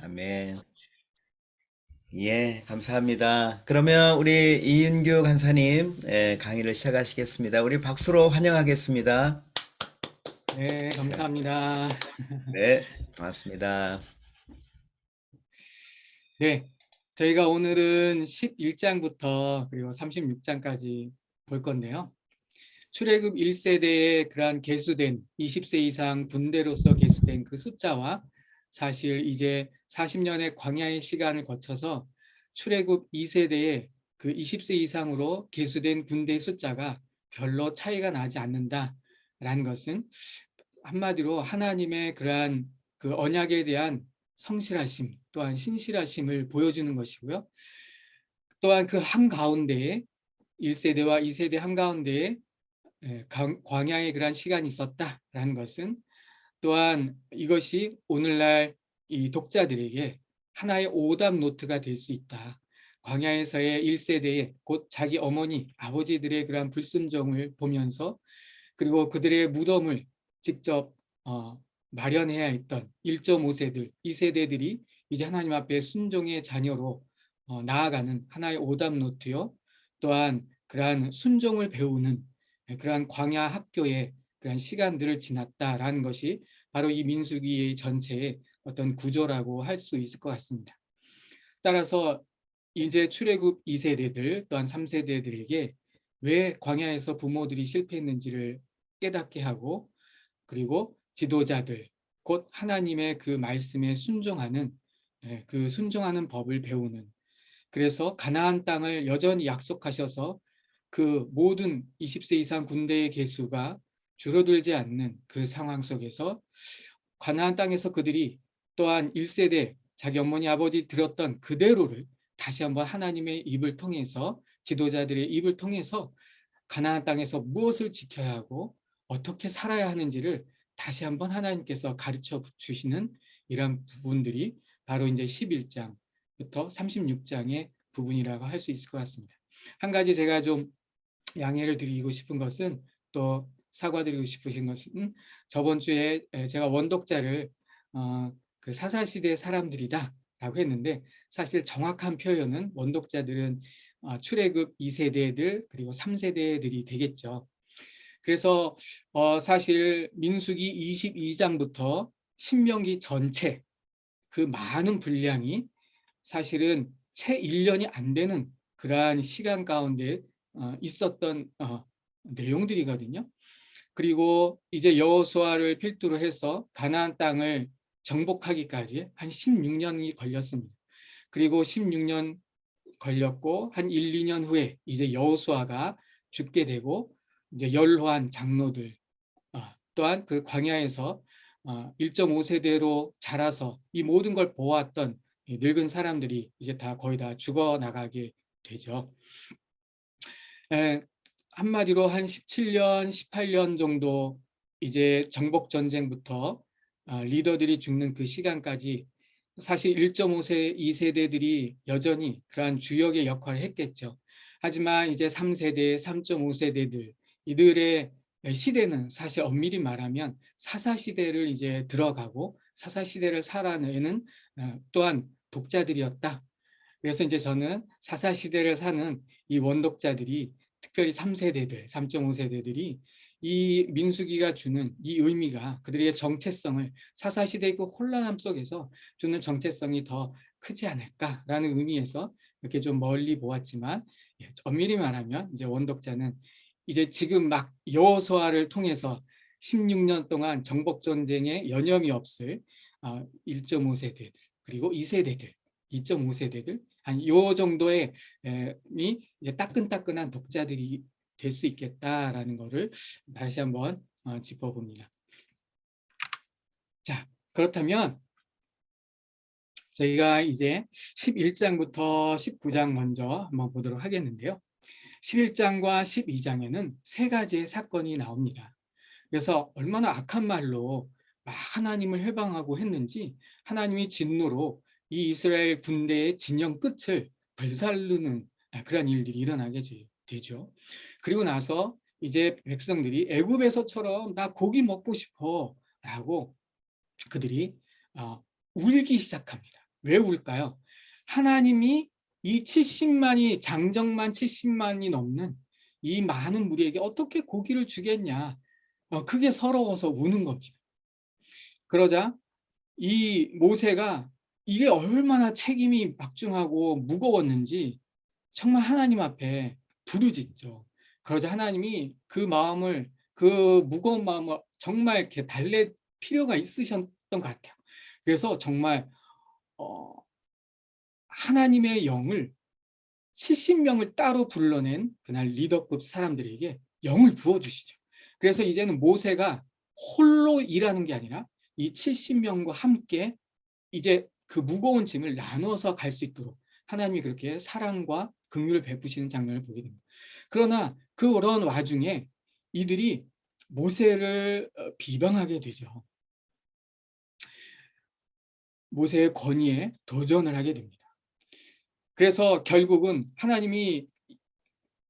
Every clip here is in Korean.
아멘. 예, 감사합니다. 그러면 우리 이윤규 간사님 강의를 시작하시겠습니다. 우리 박수로 환영하겠습니다. 네, 감사합니다. 네, 고맙습니다. 네, 저희가 오늘은 11장부터 그리고 36장까지 볼 건데요. 출애굽 1세대에 그러한 계수된 20세 이상 군대로서 계수된 그 숫자와 사실 이제 40년의 광야의 시간을 거쳐서 출애굽 2세대에 그 20세 이상으로 계수된 군대 숫자가 별로 차이가 나지 않는다라는 것은 한마디로 하나님의 그러한 그 언약에 대한 성실하심 또한 신실하심을 보여주는 것이고요. 또한 그 한가운데에 1세대와 2세대 한가운데에 광야의 그러한 시간이 있었다라는 것은 또한 이것이 오늘날 이 독자들에게 하나의 오답 노트가 될 수 있다. 광야에서의 1세대에 곧 자기 어머니, 아버지들의 그러한 불순종을 보면서 그리고 그들의 무덤을 직접 마련해야 했던 1.5세들, 2세대들이 이제 하나님 앞에 순종의 자녀로 나아가는 하나의 오답 노트요. 또한 그러한 순종을 배우는 그러한 광야 학교의 그러한 시간들을 지났다라는 것이 바로 이 민수기 전체의 어떤 구조라고 할 수 있을 것 같습니다. 따라서 이제 출애굽 2세대들 또한 3세대들에게 왜 광야에서 부모들이 실패했는지를 깨닫게 하고 그리고 지도자들 곧 하나님의 그 말씀에 순종하는 그 순종하는 법을 배우는 그래서 가나안 땅을 여전히 약속하셔서 그 모든 20세 이상 군대의 개수가 줄어들지 않는 그 상황 속에서 가나안 땅에서 그들이 또한 1세대 자기 어머니 아버지 들었던 그대로를 다시 한번 하나님의 입을 통해서 지도자들의 입을 통해서 가나안 땅에서 무엇을 지켜야 하고 어떻게 살아야 하는지를 다시 한번 하나님께서 가르쳐 주시는 이런 부분들이 바로 이제 11장부터 36장의 부분이라고 할 수 있을 것 같습니다. 한 가지 제가 좀 양해를 드리고 싶은 것은 또 사과드리고 싶으신 것은 저번 주에 제가 원독자를 그 사사시대 사람들이다라고 했는데 사실 정확한 표현은 원독자들은 출애굽 2세대들 그리고 3세대들이 되겠죠. 그래서 사실 민수기 22장부터 신명기 전체 그 많은 분량이 사실은 채 1년이 안 되는 그러한 시간 가운데 있었던 내용들이거든요. 그리고 이제 여호수아를 필두로 해서 가나안 땅을 정복하기까지 한 16년이 걸렸습니다. 그리고 16년 걸렸고 한 1, 2년 후에 이제 여호수아가 죽게 되고 이제 연로한 장로들 또한 그 광야에서 1.5세대로 자라서 이 모든 걸 보았던 늙은 사람들이 이제 다 거의 다 죽어 나가게 되죠. 한마디로 한 17년, 18년 정도 이제 정복 전쟁부터 리더들이 죽는 그 시간까지 사실 1.5세, 2세대들이 여전히 그러한 주역의 역할을 했겠죠. 하지만 이제 3세대, 3.5세대들 이들의 시대는 사실 엄밀히 말하면 사사시대를 이제 들어가고 사사시대를 살아내는 또한 독자들이었다. 그래서 이제 저는 사사시대를 사는 이 원독자들이 특별히 3세대들, 3.5세대들이 이 민수기가 주는 이 의미가 그들의 정체성을 사사시대의 그 혼란함 속에서 주는 정체성이 더 크지 않을까라는 의미에서 이렇게 좀 멀리 보았지만 엄밀히 말하면 이제 원독자는 이제 지금 막 여호수아를 통해서 16년 동안 정복 전쟁에 여념이 없을 1.5세대들 그리고 2세대들 2.5세대들 한 요 정도의 이제 따끈따끈한 독자들이 될 수 있겠다라는 것을 다시 한번 짚어봅니다. 자, 그렇다면 저희가 이제 11장부터 19장 먼저 한번 보도록 하겠는데요. 11장과 12장에는 세 가지의 사건이 나옵니다. 그래서 얼마나 악한 말로 막 하나님을 해방하고 했는지 하나님이 진노로 이 이스라엘 군대의 진영 끝을 불살르는 그런 일들이 일어나게 되죠. 그리고 나서 이제 백성들이 애굽에서처럼 나 고기 먹고 싶어 라고 그들이 울기 시작합니다. 왜 울까요? 하나님이 이 70만이 장정만 70만이 넘는 이 많은 무리에게 어떻게 고기를 주겠냐. 그게 서러워서 우는 거죠. 그러자 이 모세가 이게 얼마나 책임이 막중하고 무거웠는지 정말 하나님 앞에 부르짖죠. 그러자 하나님이 그 마음을, 그 무거운 마음을 정말 이렇게 달랠 필요가 있으셨던 것 같아요. 그래서 정말 하나님의 영을 70명을 따로 불러낸 그날 리더급 사람들에게 영을 부어주시죠. 그래서 이제는 모세가 홀로 일하는 게 아니라 이 70명과 함께 이제 그 무거운 짐을 나눠서 갈 수 있도록 하나님이 그렇게 사랑과 긍휼을 베푸시는 장면을 보게 됩니다. 그러나 그런 와중에 이들이 모세를 비방하게 되죠. 모세의 권위에 도전을 하게 됩니다. 그래서 결국은 하나님이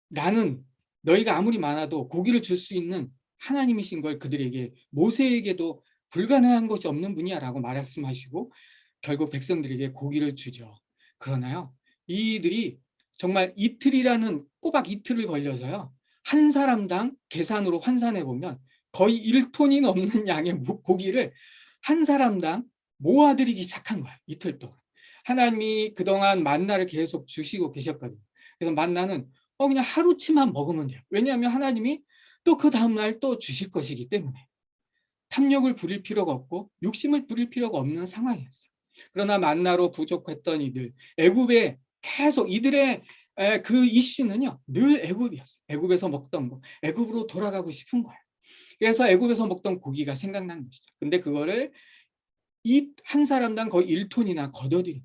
나는 너희가 아무리 많아도 고기를 줄 수 있는 하나님이신 걸 그들에게, 모세에게도 불가능한 것이 없는 분이야 라고 말씀하시고 결국 백성들에게 고기를 주죠. 그러나요, 이들이 정말 이틀이라는, 꼬박 이틀을 걸려서요, 한 사람당 계산으로 환산해 보면 거의 1톤이 넘는 양의 고기를 한 사람당 모아들이기 시작한 거예요. 이틀 동안 하나님이 그동안 만나를 계속 주시고 계셨거든요. 그래서 만나는 그냥 하루치만 먹으면 돼요. 왜냐하면 하나님이 또 그 다음날 또 주실 것이기 때문에 탐욕을 부릴 필요가 없고 욕심을 부릴 필요가 없는 상황이었어요. 그러나 만나로 부족했던 이들, 애굽에 계속 이들의 그 이슈는요, 늘 애굽이었어요. 애굽에서 먹던 거, 애굽으로 돌아가고 싶은 거예요. 그래서 애굽에서 먹던 고기가 생각난 것이죠. 근데 그거를 이 한 사람당 거의 1톤이나 걷어들인,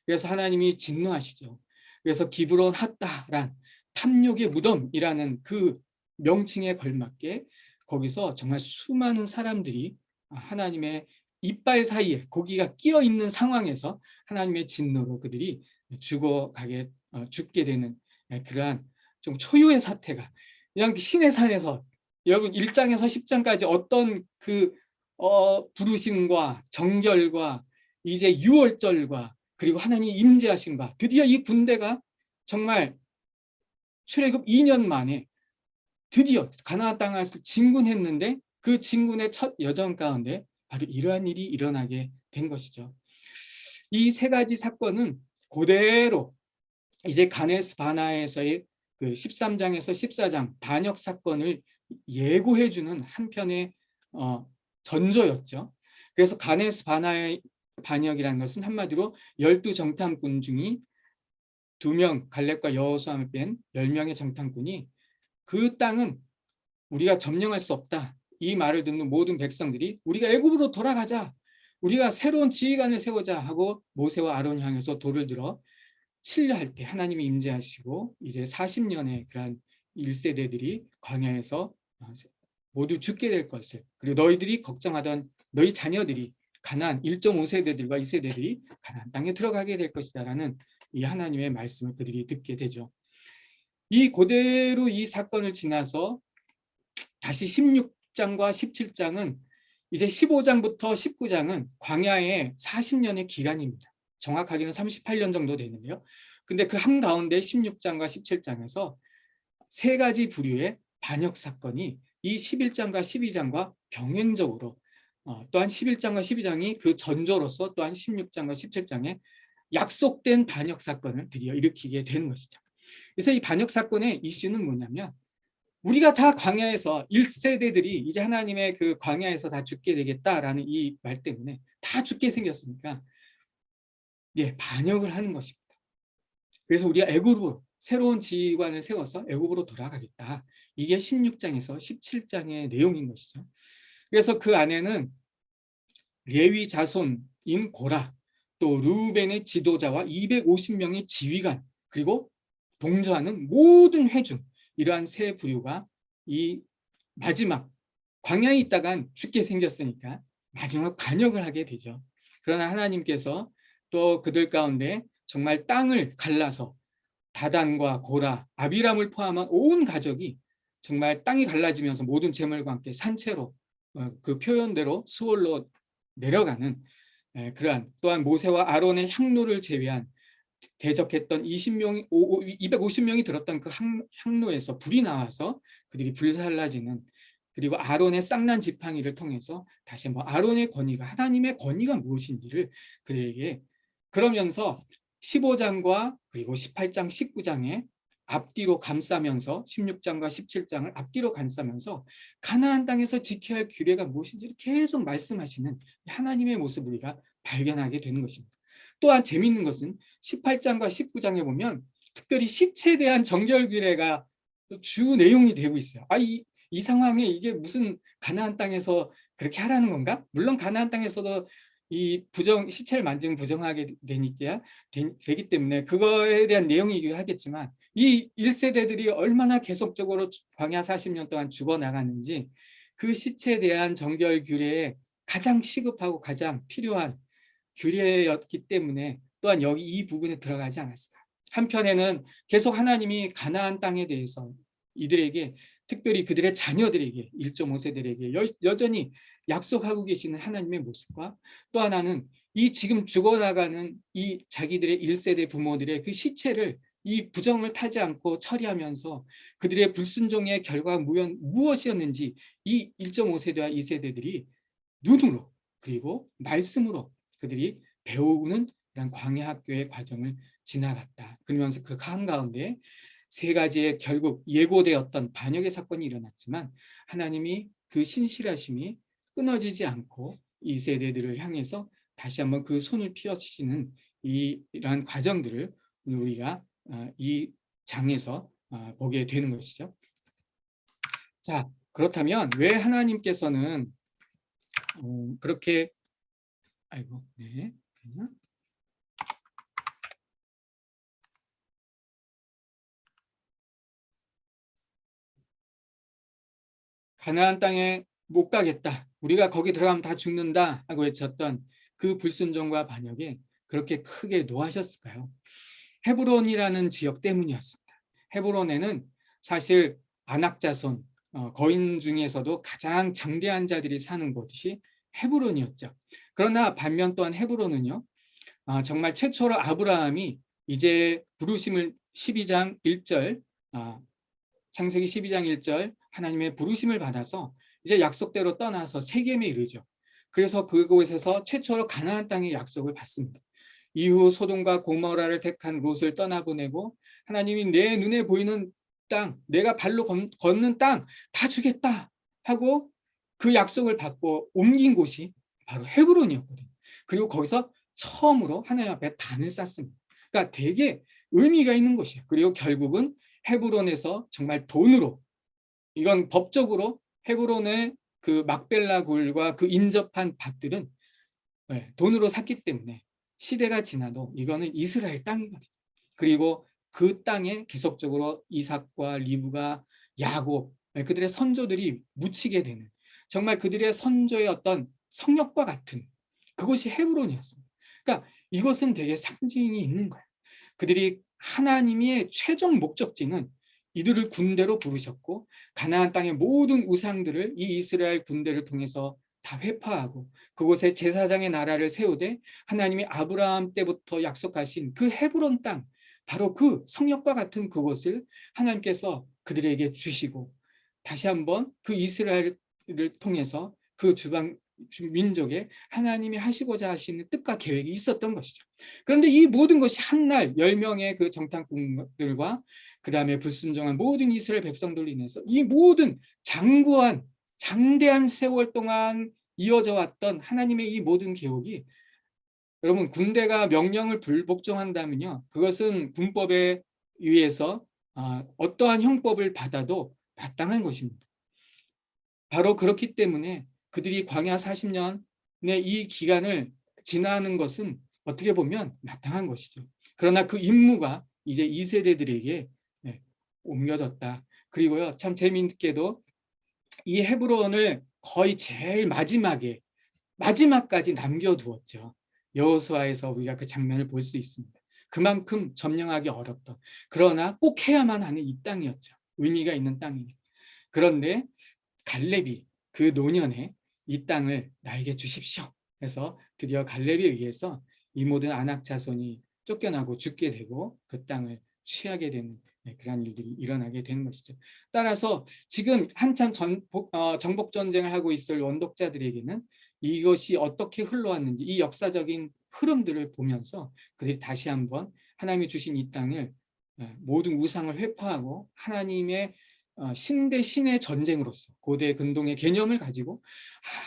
그래서 하나님이 진노하시죠. 그래서 기브론 핫다란 탐욕의 무덤이라는 그 명칭에 걸맞게 거기서 정말 수많은 사람들이 하나님의 이빨 사이에 고기가 끼어 있는 상황에서 하나님의 진노로 그들이 죽게 되는 그러한 좀 초유의 사태가, 그냥 신의 산에서 여러분 1장에서 10장까지 어떤 그 부르심과 정결과 이제 유월절과 그리고 하나님 임재하심과 드디어 이 군대가 정말 출애굽 2년 만에 드디어 가나안 땅에서 진군했는데 그 진군의 첫 여정 가운데 바로 이러한 일이 일어나게 된 것이죠. 이 세 가지 사건은 그대로 이제 가네스 바나에서의 그 13장에서 14장 반역 사건을 예고해주는 한편의 전조였죠. 그래서 가네스 바나의 반역이라는 것은 한마디로 12정탐꾼 중에 2명 갈렙과 여호수아를 뺀 10명의 정탐꾼이 그 땅은 우리가 점령할 수 없다, 이 말을 듣는 모든 백성들이 우리가 애굽으로 돌아가자, 우리가 새로운 지휘관을 세우자 하고 모세와 아론을 향해서 돌을 들어 치려 할 때 하나님이 임재하시고 이제 40년의 그러한 1세대들이 광야에서 모두 죽게 될 것을, 그리고 너희들이 걱정하던 너희 자녀들이 가나안 1.5세대들과 2세대들이 가나안 땅에 들어가게 될 것이다라는 이 하나님의 말씀을 그들이 듣게 되죠. 이 그대로 이 사건을 지나서 다시 16장과 17장은 이제 15장부터 19장은 광야의 40년의 기간입니다. 정확하게는 38년 정도 되는데요. 근데 그 한가운데 16장과 17장에서 세 가지 부류의 반역 사건이 이 11장과 12장과 병행적으로 또한 11장과 12장이 그 전조로서 또한 16장과 17장에 약속된 반역 사건을 드디어 일으키게 되는 것이죠. 그래서 이 반역 사건의 이슈는 뭐냐면 우리가 다 광야에서 1세대들이 이제 하나님의 그 광야에서 다 죽게 되겠다라는 이 말 때문에 다 죽게 생겼으니까 반역을 하는 것입니다. 그래서 우리가 애굽으로 새로운 지휘관을 세워서 애굽으로 돌아가겠다. 이게 16장에서 17장의 내용인 것이죠. 그래서 그 안에는 레위 자손인 고라, 또 르우벤의 지도자와 250명의 지휘관, 그리고 동조하는 모든 회중, 이러한 세 부류가 이 마지막 광야에 있다간 죽게 생겼으니까 마지막 반역을 하게 되죠. 그러나 하나님께서 또 그들 가운데 정말 땅을 갈라서 다단과 고라, 아비람을 포함한 온 가족이 정말 땅이 갈라지면서 모든 재물과 함께 산채로 그 표현대로 수월로 내려가는 그러한 또한 모세와 아론의 향로를 제외한 대적했던 250명이 들었던 그 향로에서 불이 나와서 그들이 불살라지는, 그리고 아론의 쌍난 지팡이를 통해서 다시 한번 아론의 권위가, 하나님의 권위가 무엇인지를 그들에게, 그러면서 15장과 그리고 18장 19장에 앞뒤로 감싸면서 16장과 17장을 앞뒤로 감싸면서 가나안 땅에서 지켜야 할 규례가 무엇인지를 계속 말씀하시는 하나님의 모습을 우리가 발견하게 되는 것입니다. 또한 재미있는 것은 18장과 19장에 보면 특별히 시체에 대한 정결 규례가 주 내용이 되고 있어요. 이 상황에 이게 무슨 가나안 땅에서 그렇게 하라는 건가? 물론 가나안 땅에서도 이 시체를 만지면 부정하게 되기 때문에 그거에 대한 내용이기도 하겠지만, 이 1세대들이 얼마나 계속적으로 광야 40년 동안 죽어나갔는지 그 시체에 대한 정결 규례에 가장 시급하고 가장 필요한 규례였기 때문에 또한 여기 이 부분에 들어가지 않았을까. 한편에는 계속 하나님이 가나안 땅에 대해서 이들에게, 특별히 그들의 자녀들에게, 1.5세들에게 여전히 약속하고 계시는 하나님의 모습과, 또 하나는 이 지금 죽어나가는 이 자기들의 1세대 부모들의 그 시체를 이 부정을 타지 않고 처리하면서 그들의 불순종의 결과가 무엇이었는지 이 1.5세대와 2세대들이 눈으로 그리고 말씀으로 그들이 배우는 그런 광야 학교의 과정을 지나갔다. 그러면서 그 한가운데 세 가지의 결국 예고되었던 반역의 사건이 일어났지만 하나님이 그 신실하심이 끊어지지 않고 이 세대들을 향해서 다시 한번 그 손을 펴시는 이러한 과정들을 우리가 이 장에서 보게 되는 것이죠. 자, 그렇다면 왜 하나님께서는 그렇게 네. 가나안 땅에 못 가겠다, 우리가 거기 들어가면 다 죽는다 하고 외쳤던 그 불순종과 반역에 그렇게 크게 노하셨을까요? 헤브론이라는 지역 때문이었습니다. 헤브론에는 사실 아낙 자손, 거인 중에서도 가장 장대한 자들이 사는 곳이 헤브론이었죠. 그러나 반면 또한 헤브론은요, 정말 최초로 아브라함이 이제 부르심을 12장 1절, 창세기 12장 1절 하나님의 부르심을 받아서 이제 약속대로 떠나서 세겜에 이르죠. 그래서 그곳에서 최초로 가나안 땅의 약속을 받습니다. 이후 소돔과 고모라를 택한 롯을 떠나보내고 하나님이 내 눈에 보이는 땅, 내가 발로 걷는 땅 다 주겠다 하고 그 약속을 받고 옮긴 곳이 바로 헤브론이었거든요. 그리고 거기서 처음으로 하나님 앞에 단을 쌓습니다. 그러니까 되게 의미가 있는 곳이에요. 그리고 결국은 헤브론에서 정말 돈으로, 이건 법적으로 헤브론의 그 막벨라 굴과 그 인접한 밭들은 돈으로 샀기 때문에 시대가 지나도 이거는 이스라엘 땅이거든요. 그리고 그 땅에 계속적으로 이삭과 리브가, 야곱, 그들의 선조들이 묻히게 되는, 정말 그들의 선조의 어떤 성역과 같은 그것이 헤브론이었습니다. 그러니까 이것은 되게 상징이 있는 거예요. 그들이 하나님의 최종 목적지는 이들을 군대로 부르셨고 가나안 땅의 모든 우상들을 이 이스라엘 군대를 통해서 다 회파하고 그곳에 제사장의 나라를 세우되 하나님이 아브라함 때부터 약속하신 그 헤브론 땅, 바로 그 성역과 같은 그곳을 하나님께서 그들에게 주시고 다시 한번 그 이스라엘을 통해서 그 주방 민족에 하나님이 하시고자 하시는 뜻과 계획이 있었던 것이죠. 그런데 이 모든 것이 한날 10명의 그 정탐꾼들과 그 다음에 불순종한 모든 이스라엘 백성들로 인해서 이 모든 장구한 장대한 세월 동안 이어져 왔던 하나님의 이 모든 계획이, 여러분 군대가 명령을 불복종한다면요, 그것은 군법에 의해서 어떠한 형법을 받아도 마땅한 것입니다. 바로 그렇기 때문에 그들이 광야 40년의 이 기간을 지나는 것은 어떻게 보면 마땅한 것이죠. 그러나 그 임무가 이제 2세대들에게 옮겨졌다. 그리고요, 참 재미있게도 이 헤브론을 거의 제일 마지막까지 남겨두었죠. 여호수아에서 우리가 그 장면을 볼 수 있습니다. 그만큼 점령하기 어렵던, 그러나 꼭 해야만 하는 이 땅이었죠. 의미가 있는 땅이니. 그런데 갈렙이 그 노년에 이 땅을 나에게 주십시오 해서 드디어 갈렙에 의해서 이 모든 아낙 자손이 쫓겨나고 죽게 되고 그 땅을 취하게 되는 그런 일들이 일어나게 되는 것이죠. 따라서 지금 한참 정복 전쟁을 하고 있을 원독자들에게는 이것이 어떻게 흘러왔는지 이 역사적인 흐름들을 보면서 그들이 다시 한번 하나님이 주신 이 땅을 모든 우상을 회파하고 하나님의 신 대 신의 전쟁으로서 고대 근동의 개념을 가지고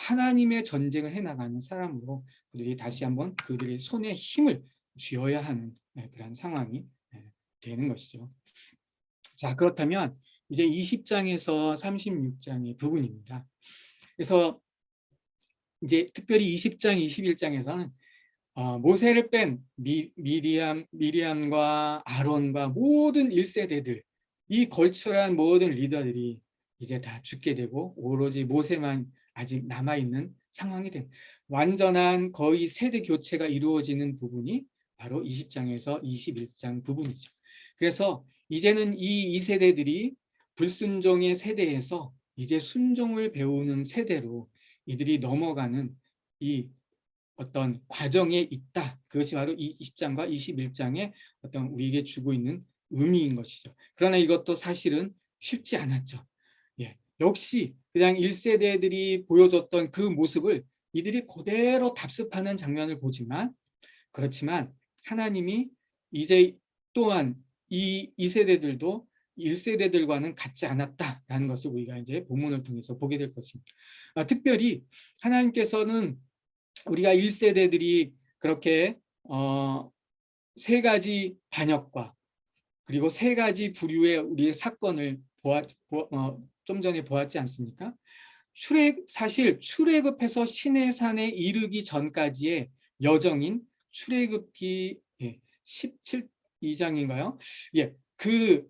하나님의 전쟁을 해나가는 사람으로 그들이 다시 한번 그들의 손에 힘을 쥐어야 하는 그런 상황이 되는 것이죠. 자, 그렇다면 이제 20장에서 36장의 부분입니다. 그래서 이제 특별히 20장, 21장에서는 모세를 뺀 미리암과 아론과 모든 1세대들, 이 걸출한 모든 리더들이 이제 다 죽게 되고 오로지 모세만 아직 남아있는 상황이 된 완전한 거의 세대 교체가 이루어지는 부분이 바로 20장에서 21장 부분이죠. 그래서 이제는 이 2세대들이 불순종의 세대에서 이제 순종을 배우는 세대로 이들이 넘어가는 이 어떤 과정에 있다. 그것이 바로 이 20장과 21장의 어떤 우리에게 주고 있는 의미인 것이죠. 그러나 이것도 사실은 쉽지 않았죠. 예. 역시 그냥 1세대들이 보여줬던 그 모습을 이들이 그대로 답습하는 장면을 보지만 그렇지만 하나님이 이제 또한 이 2세대들도 1세대들과는 같지 않았다라는 것을 우리가 이제 본문을 통해서 보게 될 것입니다. 특별히 하나님께서는 우리가 1세대들이 그렇게 세 가지 반역과 그리고 세 가지 부류의 우리의 사건을 좀 전에 보았지 않습니까? 사실 출애굽해서 시내산에 이르기 전까지의 여정인 출애굽기 17장인가요? 예, 그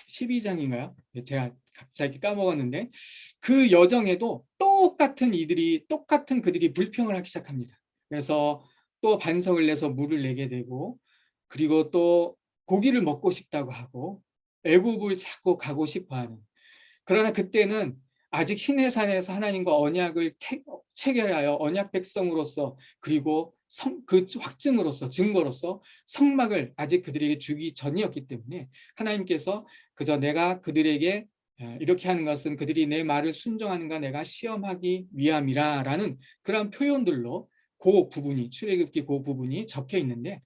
12장인가요? 제가 갑자기 까먹었는데 그 여정에도 똑같은 그들이 불평을 하기 시작합니다. 그래서 또 반석을 내서 물을 내게 되고 그리고 또 고기를 먹고 싶다고 하고 애굽을 자꾸 가고 싶어하는 그러나 그때는 아직 시내산에서 하나님과 언약을 체결하여 언약 백성으로서 그리고 그 확증으로서 증거로서 성막을 아직 그들에게 주기 전이었기 때문에 하나님께서 그저 내가 그들에게 이렇게 하는 것은 그들이 내 말을 순종하는가 내가 시험하기 위함이라 라는 그런 표현들로 그 부분이 출애굽기 그 부분이 적혀 있는데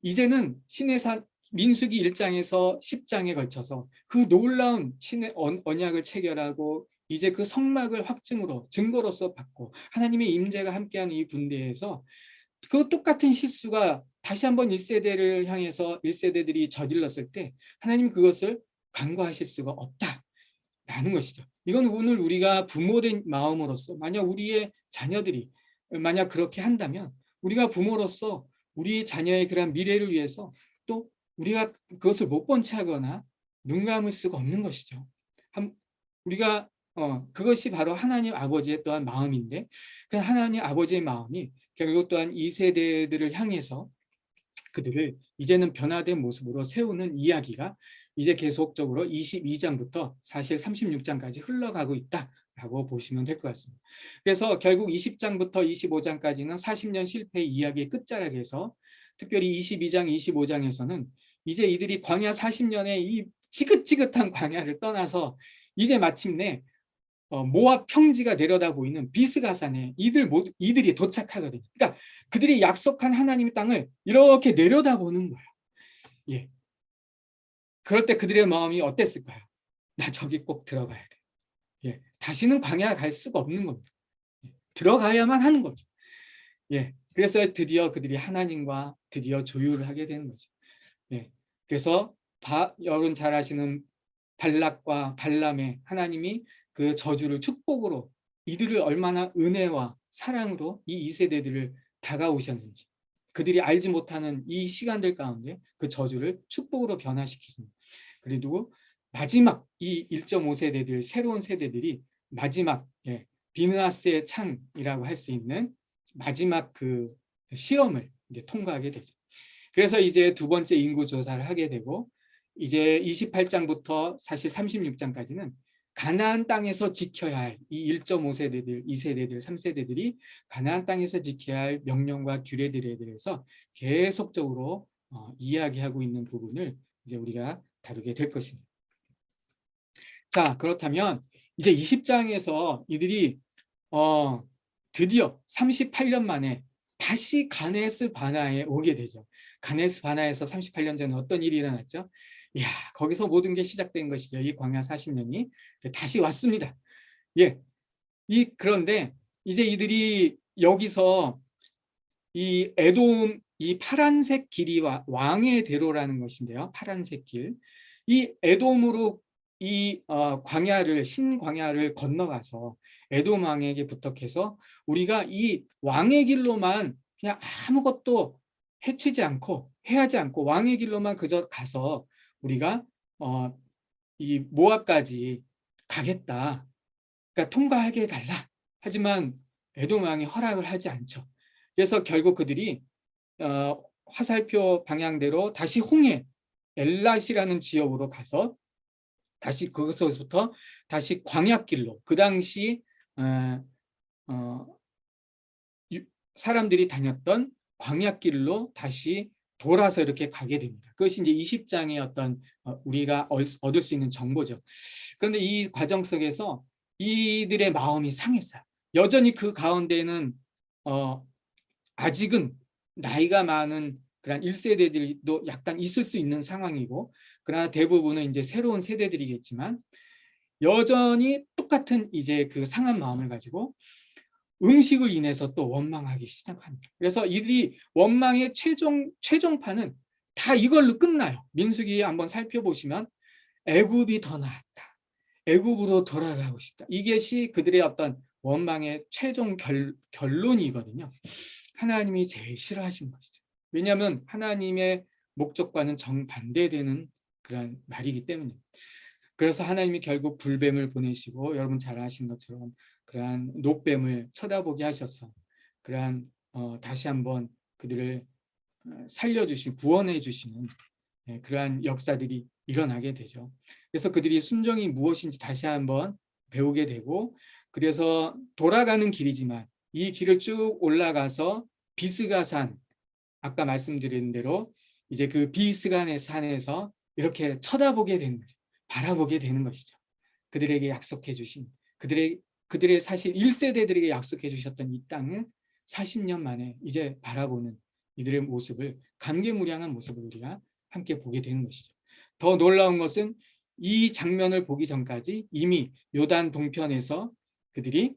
이제는 시내산 민수기 1장에서 10장에 걸쳐서 그 놀라운 신의 언약을 체결하고 이제 그 성막을 확증으로 증거로서 받고 하나님의 임재가 함께하는 이 군대에서 그 똑같은 실수가 다시 한번 1세대를 향해서 1세대들이 저질렀을 때 하나님 그것을 간과하실 수가 없다라는 것이죠. 이건 오늘 우리가 부모된 마음으로서 만약 우리의 자녀들이 만약 그렇게 한다면 우리가 부모로서 우리 자녀의 그런 미래를 위해서 또 우리가 그것을 못 본 채 하거나 눈 감을 수가 없는 것이죠. 우리가 그것이 바로 하나님 아버지의 또한 마음인데 그 하나님 아버지의 마음이 결국 또한 이 세대들을 향해서 그들을 이제는 변화된 모습으로 세우는 이야기가 이제 계속적으로 22장부터 사실 36장까지 흘러가고 있다라고 보시면 될 것 같습니다. 그래서 결국 20장부터 25장까지는 40년 실패의 이야기의 끝자락에서 특별히 22장, 25장에서는 이제 이들이 광야 40년의 이 지긋지긋한 광야를 떠나서 이제 마침내 모압 평지가 내려다 보이는 비스가산에 이들이 도착하거든요. 그러니까 그들이 약속한 하나님의 땅을 이렇게 내려다보는 거예요. 예. 그럴 때 그들의 마음이 어땠을까요? 나 저기 꼭 들어가야 돼. 예. 다시는 광야 갈 수가 없는 겁니다. 예. 들어가야만 하는 거죠. 예. 그래서 드디어 그들이 하나님과 드디어 조율을 하게 되는 거죠. 예. 그래서 여러분 잘 아시는 발락과 발람의 하나님이 그 저주를 축복으로 이들을 얼마나 은혜와 사랑으로 이 2세대들을 다가오셨는지 그들이 알지 못하는 이 시간들 가운데 그 저주를 축복으로 변화시키십니다. 그리고 마지막 이 1.5세대들 새로운 세대들이 마지막 비느하스의 창이라고 할 수 있는 마지막 그 시험을 이제 통과하게 되죠. 그래서 이제 두 번째 인구 조사를 하게 되고 이제 28장부터 사실 36장까지는 가나안 땅에서 지켜야 할 이 1.5세대들, 2세대들, 3세대들이 가나안 땅에서 지켜야 할 명령과 규례들에 대해서 계속적으로 이야기하고 있는 부분을 이제 우리가 다루게 될 것입니다. 자, 그렇다면 이제 20장에서 이들이 드디어 38년 만에 다시 가네스 바나에 오게 되죠. 가네스 바나에서 38년 전에 어떤 일이 일어났죠? 이야, 거기서 모든 게 시작된 것이죠. 이 광야 40년이 다시 왔습니다. 예, 그런데 이제 이들이 여기서 이 에돔, 이 파란색 길이 왕의 대로라는 것인데요. 파란색 길. 이 에돔으로 이 광야를, 신광야를 건너가서 에돔 왕에게 부탁해서 우리가 이 왕의 길로만 그냥 아무것도 해치지 않고 해하지 않고 왕의 길로만 그저 가서 우리가 이 모압까지 가겠다. 그러니까 통과하게 해달라. 하지만 에돔 왕이 허락을 하지 않죠. 그래서 결국 그들이 화살표 방향대로 다시 홍해 엘랏이라는 지역으로 가서 다시 그것부터 다시 광야길로, 그 당시 사람들이 다녔던 광야길로 다시 돌아서 이렇게 가게 됩니다. 그것이 이제 20장의 어떤 우리가 얻을 수 있는 정보죠. 그런데 이 과정 속에서 이들의 마음이 상했어요. 여전히 그 가운데는 아직은 나이가 많은 그런 1세대들도 약간 있을 수 있는 상황이고, 그러나 대부분은 이제 새로운 세대들이겠지만 여전히 똑같은 이제 그 상한 마음을 가지고 음식을 인해서 또 원망하기 시작합니다. 그래서 이들이 원망의 최종판은 다 이걸로 끝나요. 민수기 한번 살펴보시면 애굽이 더 나았다. 애굽으로 돌아가고 싶다. 이것이 그들의 어떤 원망의 최종 결론이거든요. 하나님이 제일 싫어하시는 것이죠. 왜냐하면 하나님의 목적과는 정반대되는 그런 말이기 때문입니다. 그래서 하나님이 결국 불뱀을 보내시고, 여러분 잘 아시는 것처럼 그러한 노뱀을 쳐다보게 하셔서 그러한 다시 한번 그들을 살려주신, 구원해 주시는 그러한 역사들이 일어나게 되죠. 그래서 그들이 순종이 무엇인지 다시 한번 배우게 되고, 그래서 돌아가는 길이지만 이 길을 쭉 올라가서 비스가산, 아까 말씀드린 대로 이제 그 비스간의 산에서 이렇게 쳐다보게 되는 거죠. 바라보게 되는 것이죠. 그들에게 약속해 주신, 그들의 사실 1세대들에게 약속해 주셨던 이 땅을 40년 만에 이제 바라보는 이들의 모습을, 감개무량한 모습을 우리가 함께 보게 되는 것이죠. 더 놀라운 것은 이 장면을 보기 전까지 이미 요단 동편에서 그들이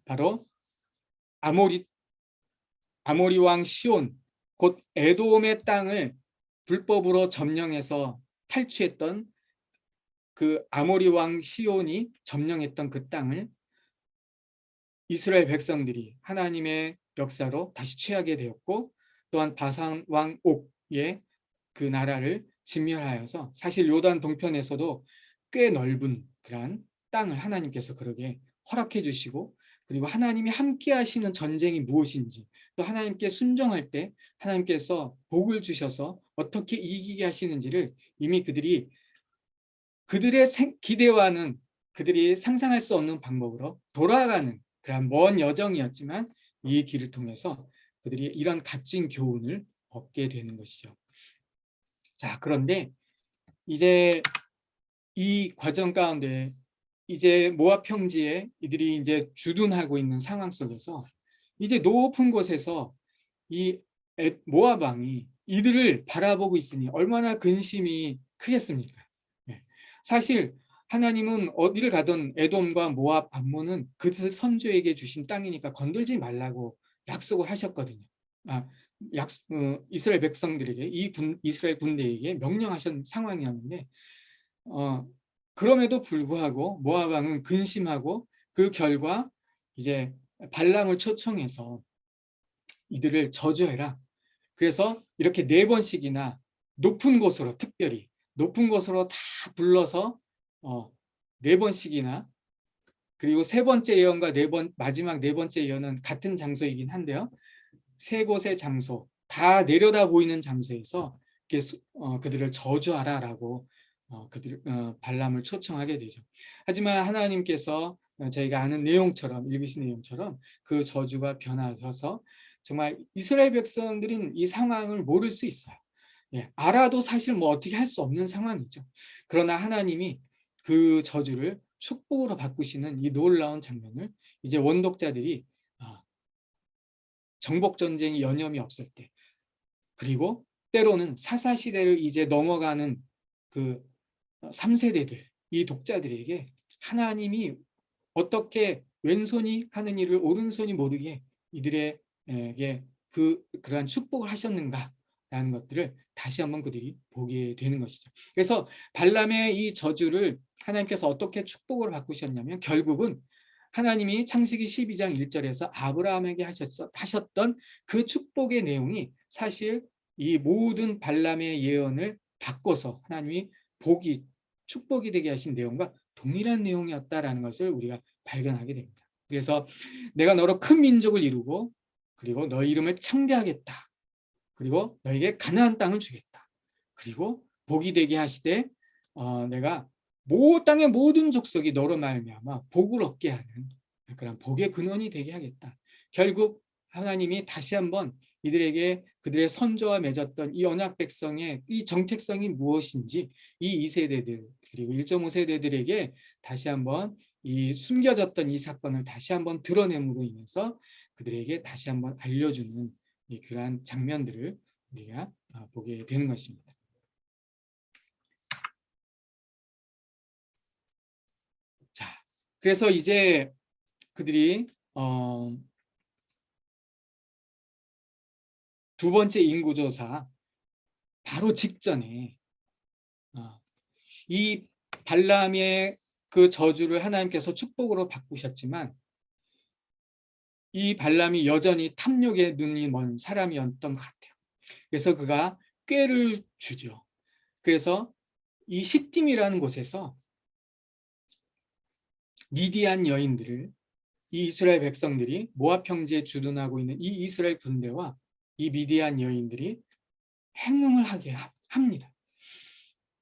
바로 아모리 왕 시온, 곧 에돔의 땅을 불법으로 점령해서 탈취했던 그 아모리 왕 시온이 점령했던 그 땅을 이스라엘 백성들이 하나님의 역사로 다시 취하게 되었고, 또한 바산 왕 옥의 그 나라를 진멸하여서 사실 요단 동편에서도 꽤 넓은 그러한 땅을 하나님께서 그러게 허락해 주시고, 그리고 하나님이 함께 하시는 전쟁이 무엇인지, 또 하나님께 순종할 때 하나님께서 복을 주셔서 어떻게 이기게 하시는지를 이미 그들의 기대와는 그들이 상상할 수 없는 방법으로 돌아가는 그런 먼 여정이었지만 이 길을 통해서 그들이 이런 값진 교훈을 얻게 되는 것이죠. 자, 그런데 이제 이 과정 가운데 이제 모압 평지에 이들이 이제 주둔하고 있는 상황 속에서 이제 높은 곳에서 이 모압 왕이 이들을 바라보고 있으니 얼마나 근심이 크겠습니까? 사실 하나님은 어디를 가든 에돔과 모압 반모는 그 선조에게 주신 땅이니까 건들지 말라고 약속을 하셨거든요. 이스라엘 백성들에게, 이스라엘 군대에게 명령하신 상황이었는데 그럼에도 불구하고 모압 왕은 근심하고, 그 결과 이제 발람을 초청해서 이들을 저주해라. 그래서 이렇게 4번씩이나 높은 곳으로, 특별히 높은 곳으로 다 불러서 4번씩이나, 그리고 3번째 예언과 마지막 4번째 예언은 같은 장소이긴 한데요, 3곳의 장소 다 내려다 보이는 장소에서 그들을 저주하라라고 발람을 초청하게 되죠. 하지만 하나님께서 저희가 아는 내용처럼 읽으신 내용처럼 그 저주가 변하셔서 정말 이스라엘 백성들은 이 상황을 모를 수 있어요. 예, 알아도 사실 뭐 어떻게 할 수 없는 상황이죠. 그러나 하나님이 그 저주를 축복으로 바꾸시는 이 놀라운 장면을 이제 원독자들이 정복 전쟁이 여념이 없을 때, 그리고 때로는 사사시대를 이제 넘어가는 그 3세대들, 이 독자들에게 하나님이 어떻게 왼손이 하는 일을 오른손이 모르게 이들에게 그러한 축복을 하셨는가라는 것들을 다시 한번 그들이 보게 되는 것이죠. 그래서 발람의 이 저주를 하나님께서 어떻게 축복을 바꾸셨냐면 결국은 하나님이 창세기 12장 1절에서 아브라함에게 하셨던 그 축복의 내용이 사실 이 모든 발람의 예언을 바꿔서 하나님이 축복이 되게 하신 내용과 동일한 내용이었다라는 것을 우리가 발견하게 됩니다. 그래서 내가 너로 큰 민족을 이루고 그리고 너희 이름을 창대하겠다. 그리고 너에게 가나안 땅을 주겠다. 그리고 복이 되게 하시되 내가 땅의 모든 족속이 너로 말미암아 복을 얻게 하는 그런 복의 근원이 되게 하겠다. 결국 하나님이 다시 한번 이들에게 그들의 선조와 맺었던 이 언약 백성의 이 정체성이 무엇인지 이 2세대들 그리고 1.5세대들에게 다시 한번 이 숨겨졌던 이 사건을 다시 한번 드러냄으로 인해서 그들에게 다시 한번 알려주는 그러한 장면들을 우리가 보게 되는 것입니다. 자, 그래서 이제 그들이 두 번째 인구조사 바로 직전에 이 발람의 그 저주를 하나님께서 축복으로 바꾸셨지만 이 발람이 여전히 탐욕에 눈이 먼 사람이었던 것 같아요. 그래서 그가 꾀를 주죠. 그래서 이 시딤이라는 곳에서 미디안 여인들을 이 이스라엘 백성들이 모압 형제에 주둔하고 있는 이 이스라엘 군대와 이 미디안 여인들이 행음을 하게 합니다.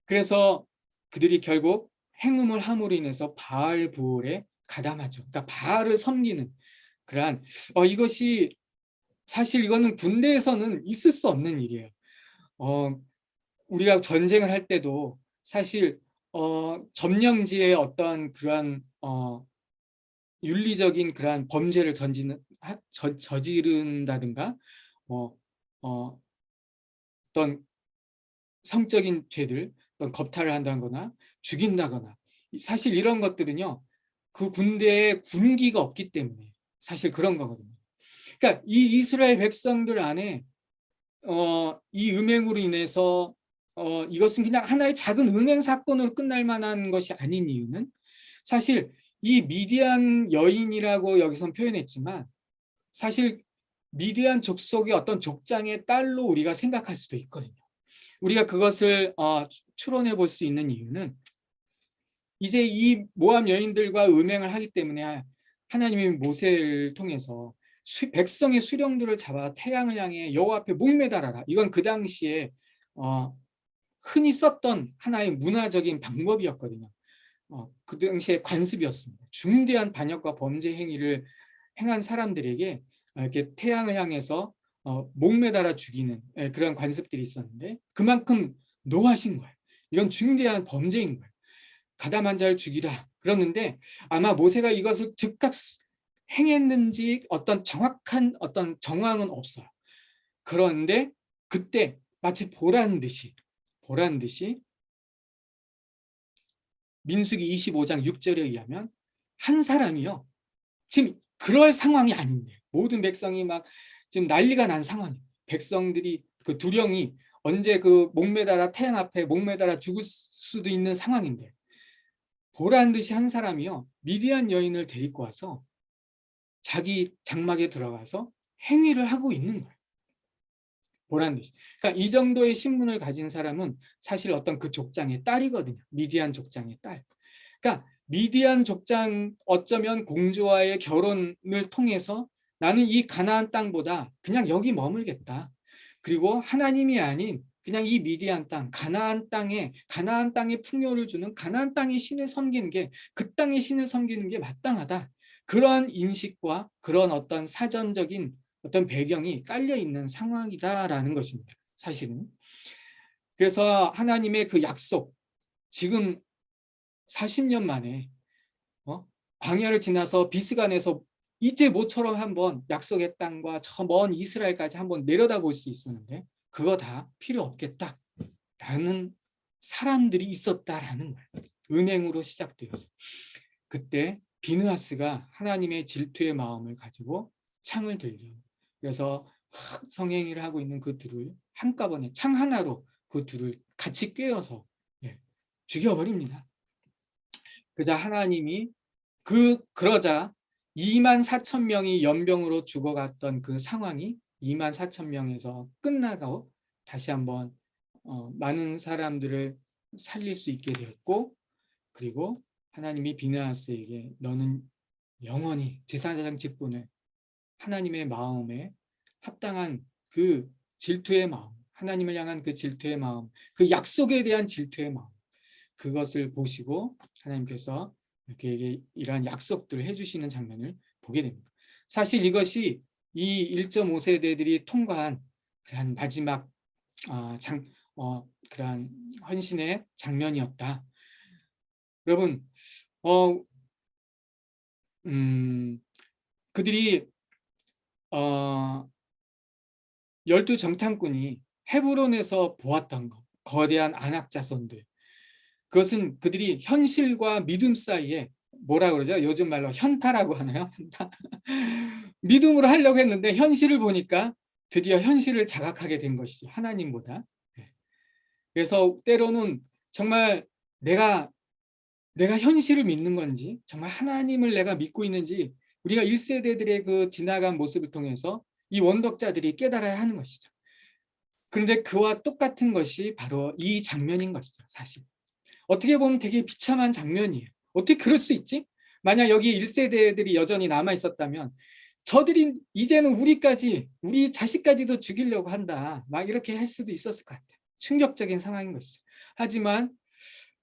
그래서 그들이 결국 행음을 함으로 인해서 바알 부올에 가담하죠. 그러니까 바알을 섬기는 그러한 이것이 사실 이거는 군대에서는 있을 수 없는 일이에요. 우리가 전쟁을 할 때도 사실 점령지에 어떤 그러한 윤리적인 그러한 범죄를 저지른다든가 어떤 성적인 죄들, 어떤 겁탈을 한다거나 죽인다거나 사실 이런 것들은요 그 군대에 군기가 없기 때문에 사실 그런 거거든요. 그러니까 이 이스라엘 백성들 안에 이 음행으로 인해서 이것은 그냥 하나의 작은 음행 사건으로 끝날 만한 것이 아닌 이유는 사실 이 미디안 여인이라고 여기선 표현했지만 사실 미디안 족속의 어떤 족장의 딸로 우리가 생각할 수도 있거든요. 우리가 그것을 추론해 볼 수 있는 이유는 이제 이 모압 여인들과 음행을 하기 때문에 하나님이 모세를 통해서 백성의 수령들을 잡아 태양을 향해 여호와 앞에 목매달아라. 이건 그 당시에 흔히 썼던 하나의 문화적인 방법이었거든요. 그 당시에 관습이었습니다. 중대한 반역과 범죄 행위를 행한 사람들에게 이렇게 태양을 향해서 목매달아 죽이는 그런 관습들이 있었는데 그만큼 노하신 거예요. 이건 중대한 범죄인 거예요. 가담한 자를 죽이라 그러는데 아마 모세가 이것을 즉각 행했는지 어떤 정확한 어떤 정황은 없어요. 그런데 그때 마치 보란 듯이 민수기 25장 6절에 의하면 한 사람이요 지금 그럴 상황이 아닌데 모든 백성이 막 지금 난리가 난 상황이에요. 백성들이 그 두령이 언제 그 목매달아 태양 앞에 목매달아 죽을 수도 있는 상황인데 보란 듯이 한 사람이요 미디안 여인을 데리고 와서 자기 장막에 들어가서 행위를 하고 있는 거예요. 보란 듯이. 그러니까 이 정도의 신분을 가진 사람은 사실 어떤 그 족장의 딸이거든요. 미디안 족장의 딸. 그러니까 미디안 족장 어쩌면 공주와의 결혼을 통해서 나는 이 가나안 땅보다 그냥 여기 머물겠다. 그리고 하나님이 아닌 그냥 이 미디안 땅, 가나안 땅의 풍요를 주는 가나안 땅의 신을 섬기는 게, 그 땅의 신을 섬기는 게 마땅하다. 그런 인식과 그런 어떤 사전적인 어떤 배경이 깔려 있는 상황이다라는 것입니다. 사실은. 그래서 하나님의 그 약속, 지금 40년 만에 광야를 지나서 비스간에서 이제 모처럼 한번 약속의 땅과 저 먼 이스라엘까지 한번 내려다볼 수 있었는데 그거 다 필요 없겠다라는 사람들이 있었다라는 거예요. 은행으로 시작되어서 그때 비느하스가 하나님의 질투의 마음을 가지고 창을 들죠. 그래서 성행위를 하고 있는 그 둘을 한꺼번에 창 하나로 그 둘을 같이 꿰어서 죽여버립니다. 그자 하나님이 그러자 2만 4천 명이 연병으로 죽어갔던 그 상황이 2만 4천 명에서 끝나고 다시 한번 많은 사람들을 살릴 수 있게 되었고, 그리고 하나님이 비느하스에게 너는 영원히 제사장 직분을, 하나님의 마음에 합당한 그 질투의 마음, 하나님을 향한 그 질투의 마음, 그 약속에 대한 질투의 마음, 그것을 보시고 하나님께서 그에게 이러한 약속들을 해주시는 장면을 보게 됩니다. 사실 이것이 이 1.5세대들이 통과한 그러한 마지막 그러한 헌신의 장면이었다. 여러분, 그들이 12 정탐꾼이 헤브론에서 보았던 것, 거대한 안악 자손들, 그것은 그들이 현실과 믿음 사이에 뭐라 그러죠? 요즘 말로 현타라고 하나요? 현타. 믿음으로 하려고 했는데 현실을 보니까 드디어 현실을 자각하게 된 것이죠. 하나님보다. 그래서 때로는 정말 내가 현실을 믿는 건지, 정말 하나님을 내가 믿고 있는지, 우리가 1세대들의 그 지나간 모습을 통해서 이 원독자들이 깨달아야 하는 것이죠. 그런데 그와 똑같은 것이 바로 이 장면인 것이죠. 사실. 어떻게 보면 되게 비참한 장면이에요. 어떻게 그럴 수 있지? 만약 여기 1세대들이 여전히 남아 있었다면 저들이 이제는 우리 자식까지도 죽이려고 한다. 막 이렇게 할 수도 있었을 것 같아요. 충격적인 상황인 것이죠. 하지만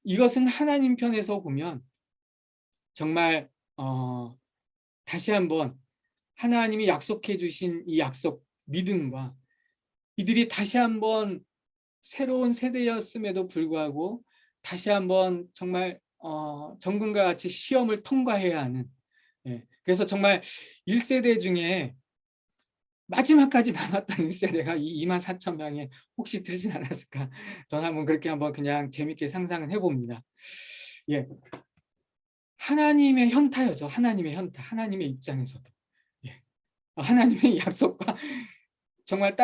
이것은 하나님 편에서 보면 정말 다시 한번 하나님이 약속해 주신 이 약속, 믿음과 이들이 다시 한번 새로운 세대였음에도 불구하고 다시 한번 정말 정금과 같이 시험을 통과해야 하는, 그래서 정말 1세대 중에 마지막까지 남았던 1세대가 이 2만 4천 명에 혹시 들진 않았을까? 저는 한번 그렇게 한번 그냥 재밌게 상상을 해봅니다. 예, 하나님의 현타여죠. 하나님의 현타, 하나님의 입장에서도. 하나님의 약속과 정말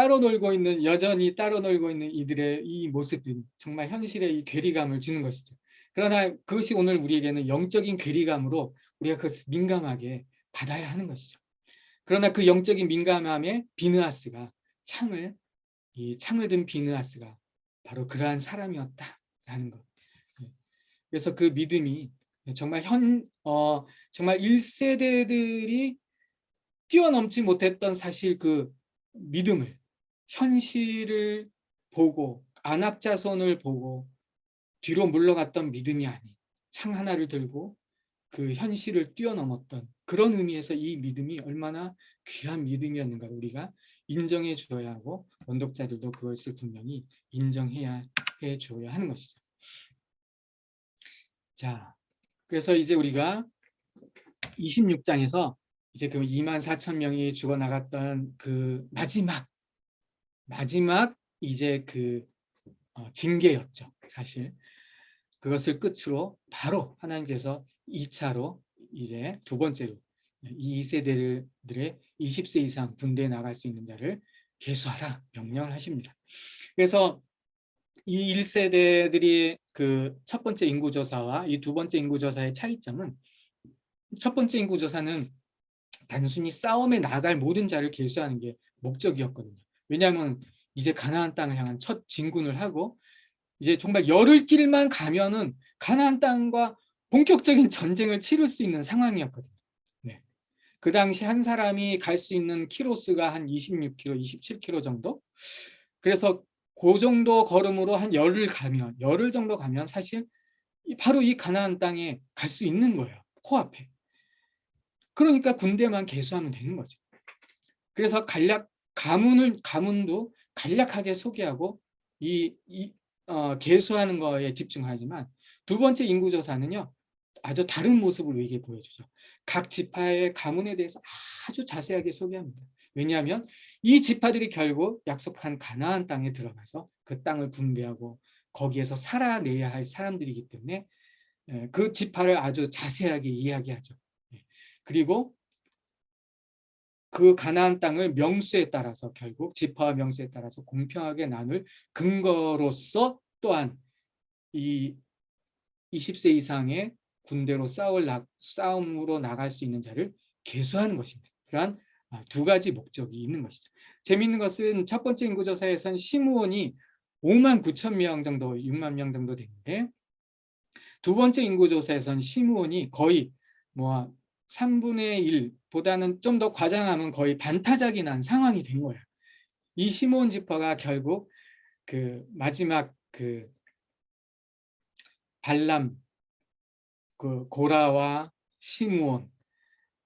여전히 따로 놀고 있는 이들의 이 모습들이 정말 현실의 이 괴리감을 주는 것이죠. 그러나 그것이 오늘 우리에게는 영적인 괴리감으로 우리가 그것을 민감하게 받아야 하는 것이죠. 그러나 그 영적인 민감함에 비느하스가 이 창을 든 비느하스가 바로 그러한 사람이었다라는 것. 그래서 그 믿음이 정말 정말 1세대들이 뛰어넘지 못했던 사실 그 믿음을, 현실을 보고 안악자손을 보고 뒤로 물러갔던 믿음이 아닌 창 하나를 들고 그 현실을 뛰어넘었던 그런 의미에서 이 믿음이 얼마나 귀한 믿음이었는가를 우리가 인정해 줘야 하고 원독자들도 그것을 분명히 인정해야 해줘야 하는 것이죠. 자, 그래서 이제 우리가 26장에서 이제 그 2만 4천 명이 죽어나갔던 그 마지막 이제 그 징계였죠. 사실 그것을 끝으로 바로 하나님께서 2차로 이제 두 번째로 이 세대들의 20세 이상 군대에 나갈 수 있는 자를 계수하라 명령을 하십니다. 그래서 이 1세대들이 그 첫 번째 인구조사와 이 두 번째 인구조사의 차이점은, 첫 번째 인구조사는 단순히 싸움에 나갈 모든 자를 계수하는 게 목적이었거든요. 왜냐하면 이제 가나안 땅을 향한 첫 진군을 하고 이제 정말 열흘 길만 가면은 가나안 땅과 본격적인 전쟁을 치를 수 있는 상황이었거든요. 네. 그 당시 한 사람이 갈 수 있는 키로수가 한 26km, 27km 정도. 그래서 그 정도 걸음으로 한 열흘 정도 가면 사실 바로 이 가나안 땅에 갈 수 있는 거예요. 코앞에. 그러니까 군대만 개수하면 되는 거죠. 그래서 가문도 간략하게 소개하고 개수하는 거에 집중하지만 두 번째 인구조사는요, 아주 다른 모습을 우리에게 보여주죠. 각 지파의 가문에 대해서 아주 자세하게 소개합니다. 왜냐하면 이 지파들이 결국 약속한 가나안 땅에 들어가서 그 땅을 분배하고 거기에서 살아내야 할 사람들이기 때문에 그 지파를 아주 자세하게 이야기하죠. 그리고 그 가나안 땅을 명수에 따라서 결국 지파와 명수에 따라서 공평하게 나눌 근거로서 또한 이 20세 이상의 군대로 싸움으로 나갈 수 있는 자를 계수하는 것입니다. 그러한 두 가지 목적이 있는 것이죠. 재미있는 것은 첫 번째 인구조사에서는 시므온이 5만 9천 명 정도, 6만 명 정도 되는데 두 번째 인구조사에서는 시므온이 거의 뭐 3분의 1보다는 좀 더 과장하면 거의 반타작이 난 상황이 된 거예요. 이 시므온 지파가 결국 그 마지막 그 발람, 그 고라와 시므온,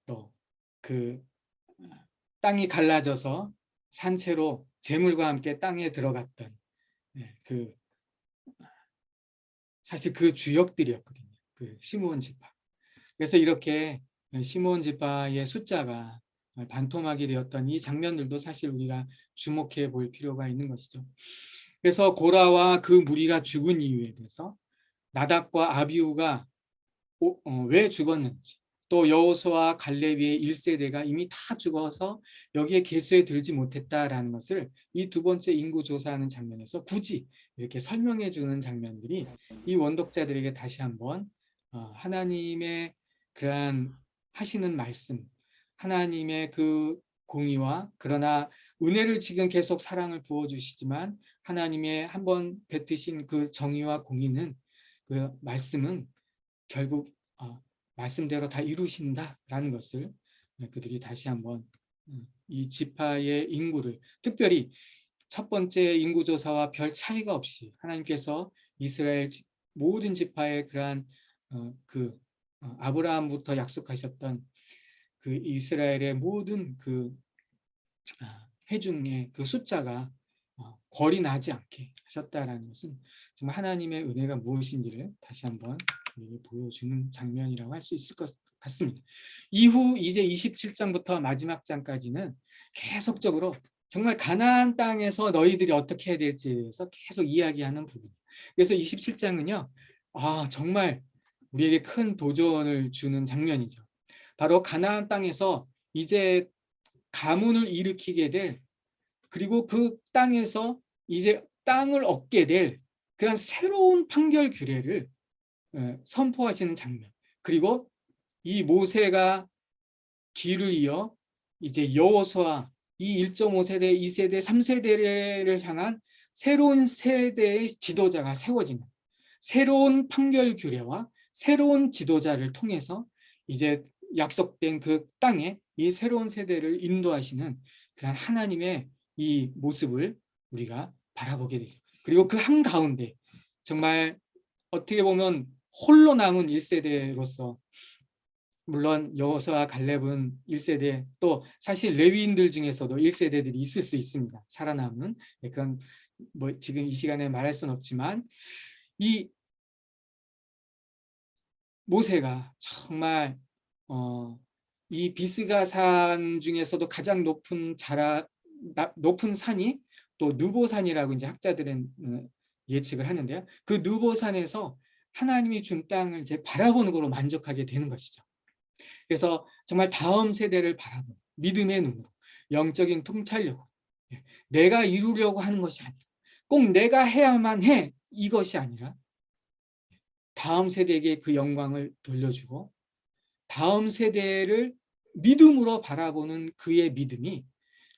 또 그 땅이 갈라져서 산채로 재물과 함께 땅에 들어갔던 그 사실 그 주역들이었거든요. 그 시므온 지파. 그래서 이렇게 시므온 지파의 숫자가 반토막이 되었던 이 장면들도 사실 우리가 주목해 볼 필요가 있는 것이죠. 그래서 고라와 그 무리가 죽은 이유에 대해서 나답과 아비후가 왜 죽었는지, 또 여호수아와 갈렙의 1세대가 이미 다 죽어서 여기에 계수에 들지 못했다라는 것을 이 두 번째 인구 조사하는 장면에서 굳이 이렇게 설명해 주는 장면들이 이 원독자들에게 다시 한번 하나님의 그러한 하시는 말씀, 하나님의 그 공의와 그러나 은혜를 지금 계속 사랑을 부어주시지만 하나님의 한번 뱉으신 그 정의와 공의는 그 말씀은 결국 말씀대로 다 이루신다라는 것을 그들이 다시 한번 이 지파의 인구를 특별히 첫 번째 인구조사와 별 차이가 없이 하나님께서 이스라엘 모든 지파의 그러한 아브라함부터 약속하셨던 그 이스라엘의 모든 그 회중의 그 숫자가 거리 나지 않게 하셨다라는 것은 정말 하나님의 은혜가 무엇인지를 다시 한번 보여주는 장면이라고 할 수 있을 것 같습니다. 이후 이제 27장부터 마지막 장까지는 계속적으로 정말 가나안 땅에서 너희들이 어떻게 해야 될지에 대해서 계속 이야기하는 부분. 그래서 27장은요, 정말 우리에게 큰 도전을 주는 장면이죠. 바로 가나안 땅에서 이제 가문을 일으키게 될, 그리고 그 땅에서 이제 땅을 얻게 될 그런 새로운 판결 규례를 선포하시는 장면. 그리고 이 모세가 뒤를 이어 이제 여호수아 이 1.5세대, 2세대, 3세대를 향한 새로운 세대의 지도자가 세워지는 새로운 판결 규례와 새로운 지도자를 통해서 이제 약속된 그 땅에 이 새로운 세대를 인도하시는 그런 하나님의 이 모습을 우리가 바라보게 되죠. 그리고 그 한가운데 정말 어떻게 보면 홀로 남은 1세대로서 물론 여호수아와 갈렙은 1세대, 또 사실 레위인들 중에서도 1세대들이 있을 수 있습니다. 살아남은. 그건 뭐 지금 이 시간에 말할 수는 없지만 이 모세가 정말 이 비스가산 중에서도 가장 높은 산이 또 누보산이라고 이제 학자들은 예측을 하는데요. 그 누보산에서 하나님이 준 땅을 이제 바라보는 걸로 만족하게 되는 것이죠. 그래서 정말 다음 세대를 바라보는 믿음의 눈으로, 영적인 통찰력으로, 내가 이루려고 하는 것이 아니라 꼭 내가 해야만 해 이것이 아니라 다음 세대에게 그 영광을 돌려주고 다음 세대를 믿음으로 바라보는 그의 믿음이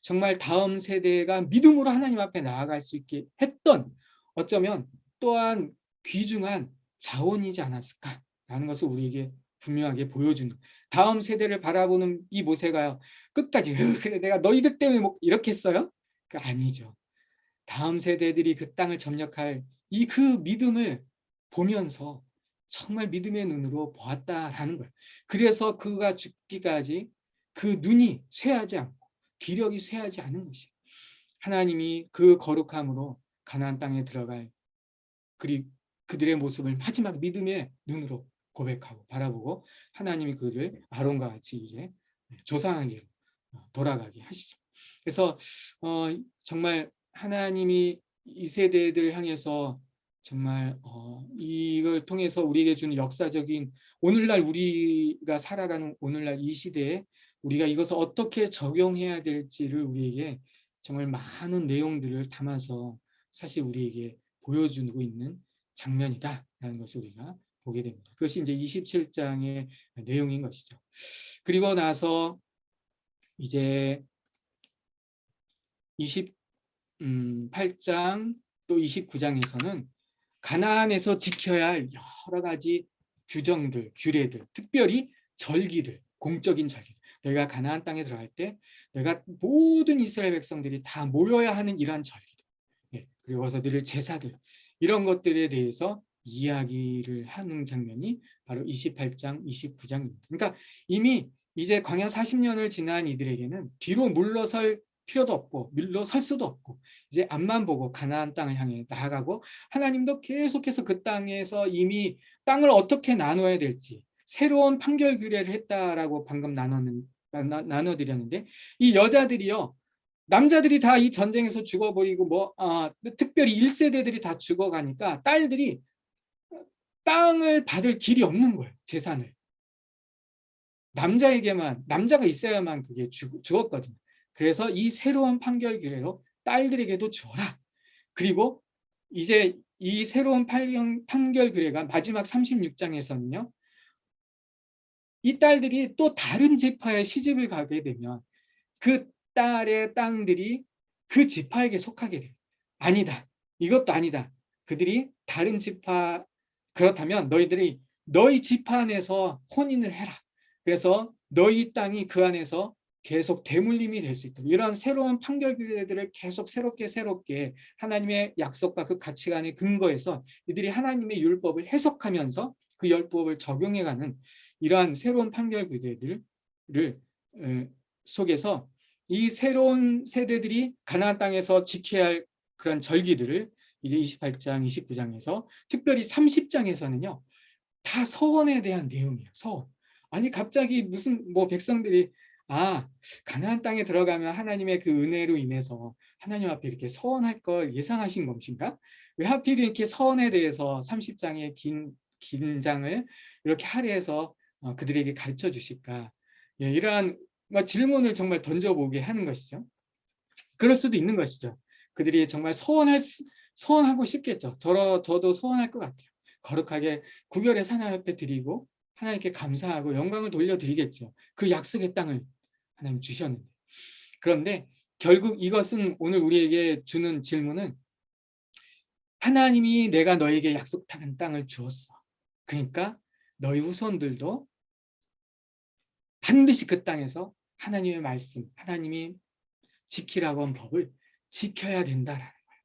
정말 다음 세대가 믿음으로 하나님 앞에 나아갈 수 있게 했던, 어쩌면 또한 귀중한 자원이지 않았을까라는 것을 우리에게 분명하게 보여주는, 다음 세대를 바라보는 이 모세가요 끝까지 그래 내가 너희들 때문에 이렇게 했어요? 아니죠. 다음 세대들이 그 땅을 점령할 이 그 믿음을 보면서 정말 믿음의 눈으로 보았다라는 거예요. 그래서 그가 죽기까지 그 눈이 쇠하지 않고 기력이 쇠하지 않은 것이에요. 하나님이 그 거룩함으로 가나안 땅에 들어갈 그리고 그들의 모습을 마지막 믿음의 눈으로 고백하고 바라보고 하나님이 그를 아론과 같이 이제 조상에게로 돌아가게 하시죠. 그래서 정말 하나님이 이 세대들을 향해서 정말 이걸 통해서 우리에게 주는 역사적인 오늘날 우리가 살아가는 오늘날 이 시대에 우리가 이것을 어떻게 적용해야 될지를 우리에게 정말 많은 내용들을 담아서 사실 우리에게 보여주고 있는 장면이다라는 것을 우리가 보게 됩니다. 그것이 이제 27장의 내용인 것이죠. 그리고 나서 이제 28장 또 29장에서는 가나안에서 지켜야 할 여러 가지 규정들, 규례들, 특별히 절기들, 공적인 절기. 내가 가나안 땅에 들어갈 때 내가 모든 이스라엘 백성들이 다 모여야 하는 이러한 절기들, 그리고 와서 늘 제사들, 이런 것들에 대해서 이야기를 하는 장면이 바로 28장, 29장입니다. 그러니까 이미 이제 광야 40년을 지난 이들에게는 뒤로 물러설 필요도 없고 물러설 수도 없고 이제 앞만 보고 가나안 땅을 향해 나아가고 하나님도 계속해서 그 땅에서 이미 땅을 어떻게 나눠야 될지 새로운 판결 규례를 했다라고 방금 나눠드렸는데 이 여자들이요, 남자들이 다 이 전쟁에서 죽어버리고 특별히 1세대들이 다 죽어가니까 딸들이 땅을 받을 길이 없는 거예요. 재산을. 남자가 있어야만 그게 죽었거든요. 그래서 이 새로운 판결 규례로 딸들에게도 주어라. 그리고 이제 이 새로운 판결 규례가 마지막 36장에서는요. 이 딸들이 또 다른 지파에 시집을 가게 되면 그 딸의 땅들이 그 지파에게 속하게 돼요. 아니다. 이것도 아니다. 그들이 다른 지파, 그렇다면 너희들이 너희 지파 안에서 혼인을 해라. 그래서 너희 땅이 그 안에서 계속 대물림이 될 수 있도록 이런 새로운 판결 규례들을 계속 새롭게 하나님의 약속과 그 가치관에 근거해서 이들이 하나님의 율법을 해석하면서 그 율법을 적용해가는 이러한 새로운 판결 규례들을 속에서 이 새로운 세대들이 가나안 땅에서 지켜야 할 그런 절기들을 이제 28장, 29장에서 특별히 30장에서는요. 다 서원에 대한 내용이에요. 서원. 아니 갑자기 무슨 백성들이 가나안 땅에 들어가면 하나님의 그 은혜로 인해서 하나님 앞에 이렇게 서원할 걸 예상하신 것인가? 왜 하필 이렇게 서원에 대해서 30장의 긴 장을 이렇게 할애해서 그들에게 가르쳐 주실까? 이러한 질문을 정말 던져보게 하는 것이죠. 그럴 수도 있는 것이죠. 그들이 정말 서원하고 싶겠죠. 저도 서원할 것 같아요. 거룩하게 구별의 사나 옆에 드리고 하나님께 감사하고 영광을 돌려드리겠죠. 그 약속의 땅을 하나님 주셨는데. 그런데 결국 이것은 오늘 우리에게 주는 질문은 하나님이 내가 너에게 약속한 땅을 주었어. 그러니까 너희 후손들도 반드시 그 땅에서 하나님의 말씀, 하나님이 지키라고 한 법을 지켜야 된다라는 거예요.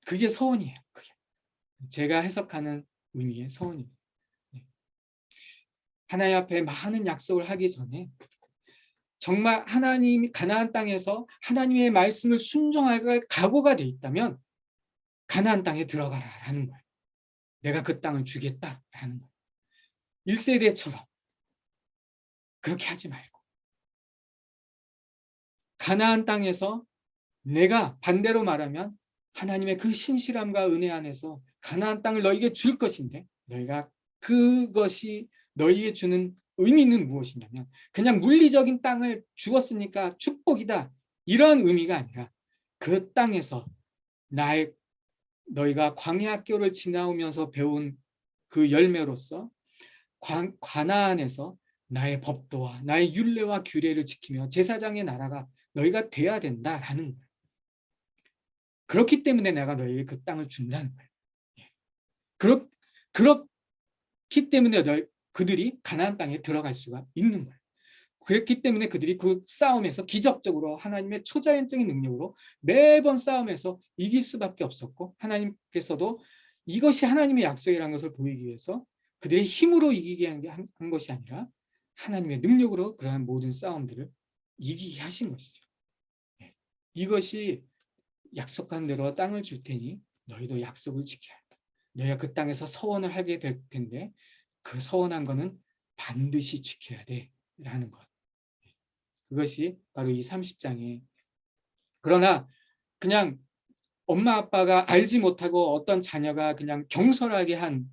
그게 서원이에요. 그게. 제가 해석하는 의미의 서원입니다. 하나님 앞에 많은 약속을 하기 전에 정말 하나님이 가나안 땅에서 하나님의 말씀을 순종할 각오가 돼 있다면 가나안 땅에 들어가라라는 거예요. 내가 그 땅을 주겠다라는 거예요. 1세대처럼 그렇게 하지 말고 가나안 땅에서 내가 반대로 말하면 하나님의 그 신실함과 은혜 안에서 가나안 땅을 너에게 줄 것인데 너희가 그것이 너희에게 주는 의미는 무엇이냐면 그냥 물리적인 땅을 주었으니까 축복이다 이런 의미가 아니라 그 땅에서 너희가 광야 학교를 지나오면서 배운 그 열매로서 가나안에서 나의 법도와 나의 율례와 규례를 지키며 제사장의 나라가 너희가 돼야 된다라는 거예요. 그렇기 때문에 내가 너희에게 그 땅을 준다는 거예요. 그렇기 때문에 그들이 가나안 땅에 들어갈 수가 있는 거예요. 그랬기 때문에 그들이 그 싸움에서 기적적으로 하나님의 초자연적인 능력으로 매번 싸움에서 이길 수밖에 없었고, 하나님께서도 이것이 하나님의 약속이라는 것을 보이기 위해서 그들의 힘으로 이기게 한 것이 아니라 하나님의 능력으로 그러한 모든 싸움들을 이기게 하신 것이죠. 이것이 약속한 대로 땅을 줄 테니 너희도 약속을 지켜야 한다. 너희가 그 땅에서 서원을 하게 될 텐데 그 서원한 거는 반드시 지켜야 돼 라는 것. 그것이 바로 이 30장에, 그러나 그냥 엄마 아빠가 알지 못하고 어떤 자녀가 그냥 경솔하게 한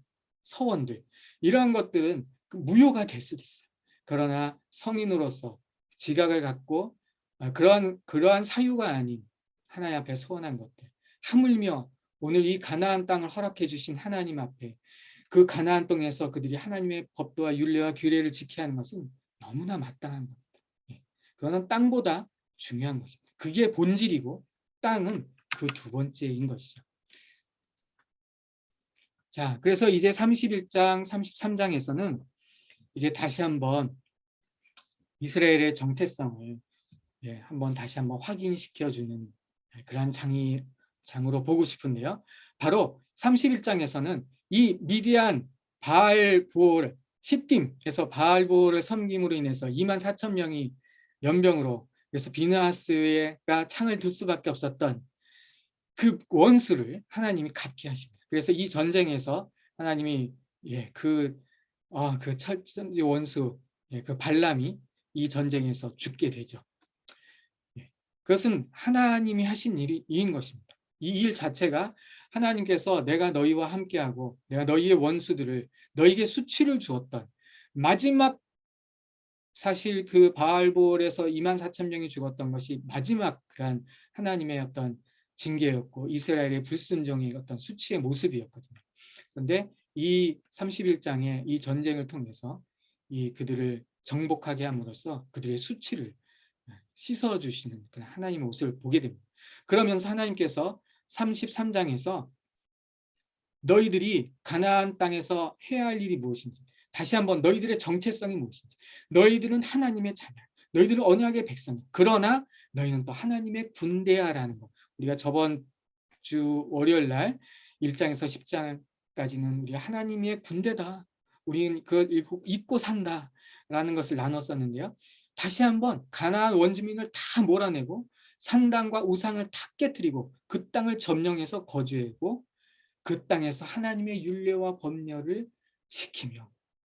서원들, 이러한 것들은 무효가 될 수도 있어요. 그러나 성인으로서 지각을 갖고 그러한 사유가 아닌 하나님 앞에 서원한 것들, 하물며 오늘 이 가나안 땅을 허락해 주신 하나님 앞에 그 가나안 땅에서 그들이 하나님의 법도와 율례와 규례를 지켜야 하는 것은 너무나 마땅한 겁니다. 그거는 땅보다 중요한 것입니다. 그게 본질이고 땅은 그 두 번째인 것이죠. 자, 그래서 이제 31장, 33장에서는 이제 다시 한번 이스라엘의 정체성을 한번 다시 한번 확인시켜주는 그런 장으로 보고 싶은데요. 바로 31장에서는 이 미디안 바알보올 시딤에서 바알보올을 섬김으로 인해서 24,000명이 연병으로, 그래서 비느하스가 창을 들 수밖에 없었던 그 원수를 하나님이 갚게 하십니다. 그래서 이 전쟁에서 하나님이 그 철저히 원수 그 발람이 이 전쟁에서 죽게 되죠. 그것은 하나님이 하신 일인 것입니다. 이 일 자체가 하나님께서 내가 너희와 함께하고 내가 너희의 원수들을 너희에게 수치를 주었던 마지막, 사실 그 바알볼에서 24,000명이 죽었던 것이 마지막 그러한 하나님의 어떤 징계였고 이스라엘의 불순종의 어떤 수치의 모습이었거든요. 그런데 이 31장의 이 전쟁을 통해서 이 그들을 정복하게 함으로써 그들의 수치를 씻어주시는 하나님의 모습을 보게 됩니다. 그러면서 하나님께서 33장에서 너희들이 가나안 땅에서 해야 할 일이 무엇인지, 다시 한번 너희들의 정체성이 무엇인지, 너희들은 하나님의 자녀, 너희들은 언약의 백성, 그러나 너희는 또 하나님의 군대야라는 것. 우리가 저번 주 월요일 날 1장에서 10장까지는 우리가 하나님의 군대다, 우리는 그걸 잊고 산다라는 것을 나눴었는데요. 다시 한번 가나안 원주민을 다 몰아내고 산당과 우상을 다 깨뜨리고 그 땅을 점령해서 거주하고 그 땅에서 하나님의 율례와 법령을 지키며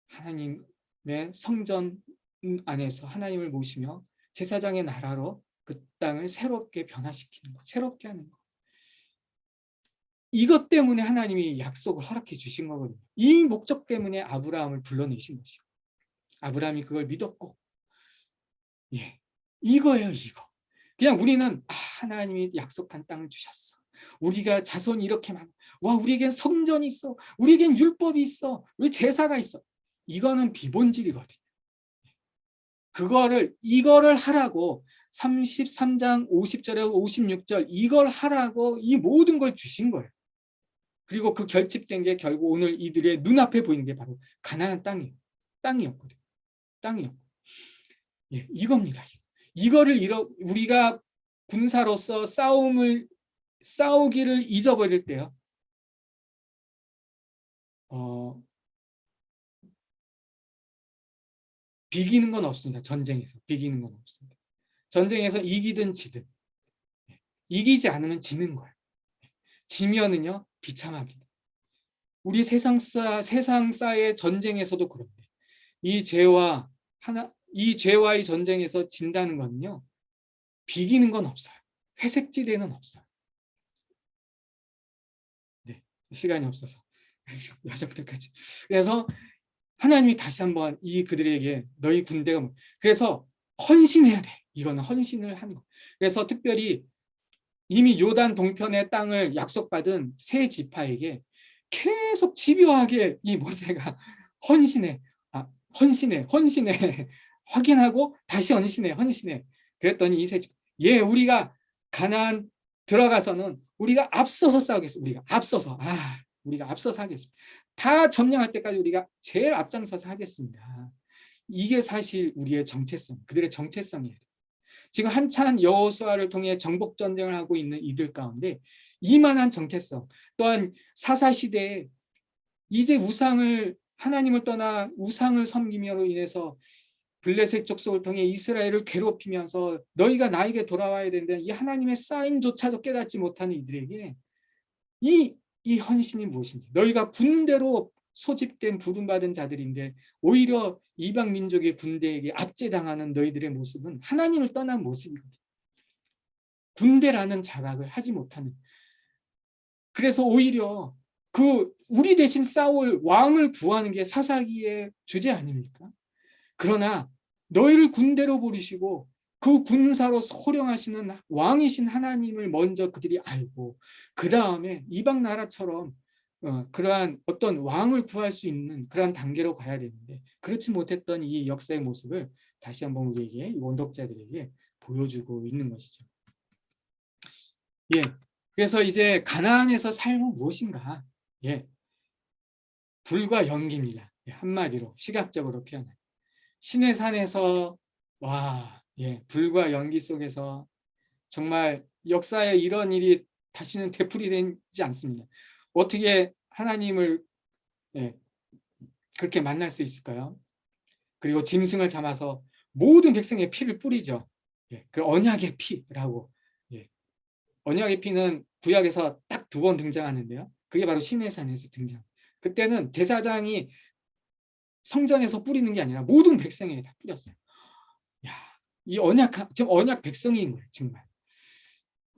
하나님의 성전 안에서 하나님을 모시며 제사장의 나라로 그 땅을 새롭게 변화시키는 것, 새롭게 하는 것. 이것 때문에 하나님이 약속을 허락해 주신 거거든요. 이 목적 때문에 아브라함을 불러내신 것이고 아브라함이 그걸 믿었고, 이거예요, 이거. 그냥 우리는 하나님이 약속한 땅을 주셨어. 우리가 자손이 이렇게 많아. 와, 우리에겐 성전이 있어. 우리에겐 율법이 있어. 우리 제사가 있어. 이거는 비본질이거든요. 이거를 하라고 33장 50절에 56절 이걸 하라고 이 모든 걸 주신 거예요. 그리고 그 결집된 게 결국 오늘 이들의 눈앞에 보이는 게 바로 가나안 땅이었거든요. 땅이었고. 이겁니다. 이거를 우리가 군사로서 싸우기를 잊어버릴 때요. 비기는 건 없습니다. 전쟁에서 비기는 건 없습니다. 전쟁에서 이기든 지든 이기지 않으면 지는 거예요. 지면은요 비참합니다. 우리 세상사의 전쟁에서도 그런데 이 죄와의 전쟁에서 진다는 건요 비기는 건 없어요. 회색지대는 없어요. 시간이 없어서 여자분들까지. 그래서 하나님이 다시 한번 그들에게 너희 군대가 그래서 헌신해야 돼. 이거는 헌신을 하는 거. 그래서 특별히 이미 요단 동편의 땅을 약속받은 세 지파에게 계속 집요하게 이 모세가 헌신해 확인하고 다시 헌신해. 그랬더니 이 세 지파, 우리가 가나안 들어가서는 우리가 앞서서 싸우겠습니다. 우리가 앞서서 하겠습니다. 다 점령할 때까지 우리가 제일 앞장서서 하겠습니다. 이게 사실 우리의 정체성, 그들의 정체성이에요. 지금 한참 여호수아를 통해 정복 전쟁을 하고 있는 이들 가운데 이만한 정체성, 또한 사사 시대에 이제 하나님을 떠나 우상을 섬김으로 인해서 블레셋 족속을 통해 이스라엘을 괴롭히면서 너희가 나에게 돌아와야 되는데 이 하나님의 사인조차도 깨닫지 못하는 이들에게 이 헌신이 무엇인지, 너희가 군대로 소집된 부름받은 자들인데 오히려 이방 민족의 군대에게 압제당하는 너희들의 모습은 하나님을 떠난 모습이거든요. 군대라는 자각을 하지 못하는. 그래서 오히려 우리 대신 싸울 왕을 구하는 게 사사기의 주제 아닙니까? 그러나 너희를 군대로 부르시고 그 군사로 호령하시는 왕이신 하나님을 먼저 그들이 알고 그 다음에 이방 나라처럼 그러한 어떤 왕을 구할 수 있는 그러한 단계로 가야 되는데 그렇지 못했던 이 역사의 모습을 다시 한번 우리에게, 원독자들에게 보여주고 있는 것이죠. 예, 그래서 이제 가나안에서 삶은 무엇인가? 예, 불과 연기입니다. 예, 한마디로 시각적으로 표현해. 시내산에서 불과 연기 속에서 정말 역사에 이런 일이 다시는 되풀이되지 않습니다. 어떻게 하나님을 그렇게 만날 수 있을까요? 그리고 짐승을 잡아서 모든 백성의 피를 뿌리죠. 그 언약의 피라고. 언약의 피는 구약에서 딱 2번 등장하는데요. 그게 바로 시내산에서 등장. 그때는 제사장이 성전에서 뿌리는 게 아니라 모든 백성에게 다 뿌렸어요. 이 지금 언약 백성인 거예요, 정말.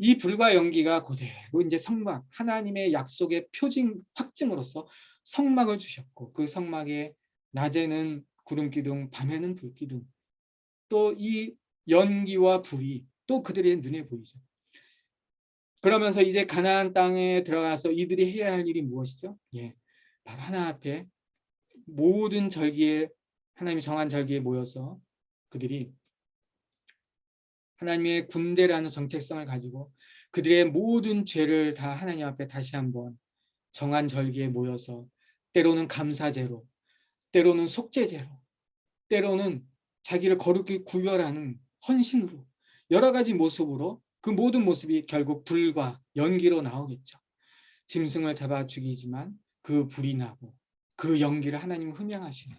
이 불과 연기가 그대로 이제 성막, 하나님의 약속의 표징 확증으로서 성막을 주셨고 그 성막에 낮에는 구름 기둥, 밤에는 불 기둥. 또 이 연기와 불이 또 그들의 눈에 보이죠. 그러면서 이제 가나안 땅에 들어가서 이들이 해야 할 일이 무엇이죠? 바로 하나 앞에 모든 절기에, 하나님이 정한 절기에 모여서 그들이 하나님의 군대라는 정체성을 가지고 그들의 모든 죄를 다 하나님 앞에 다시 한번 정한 절기에 모여서 때로는 감사제로, 때로는 속죄제로, 때로는 자기를 거룩히 구별하는 헌신으로 여러 가지 모습으로 그 모든 모습이 결국 불과 연기로 나오겠죠. 짐승을 잡아 죽이지만 그 불이 나고 그 연기를 하나님은 흠양하시는,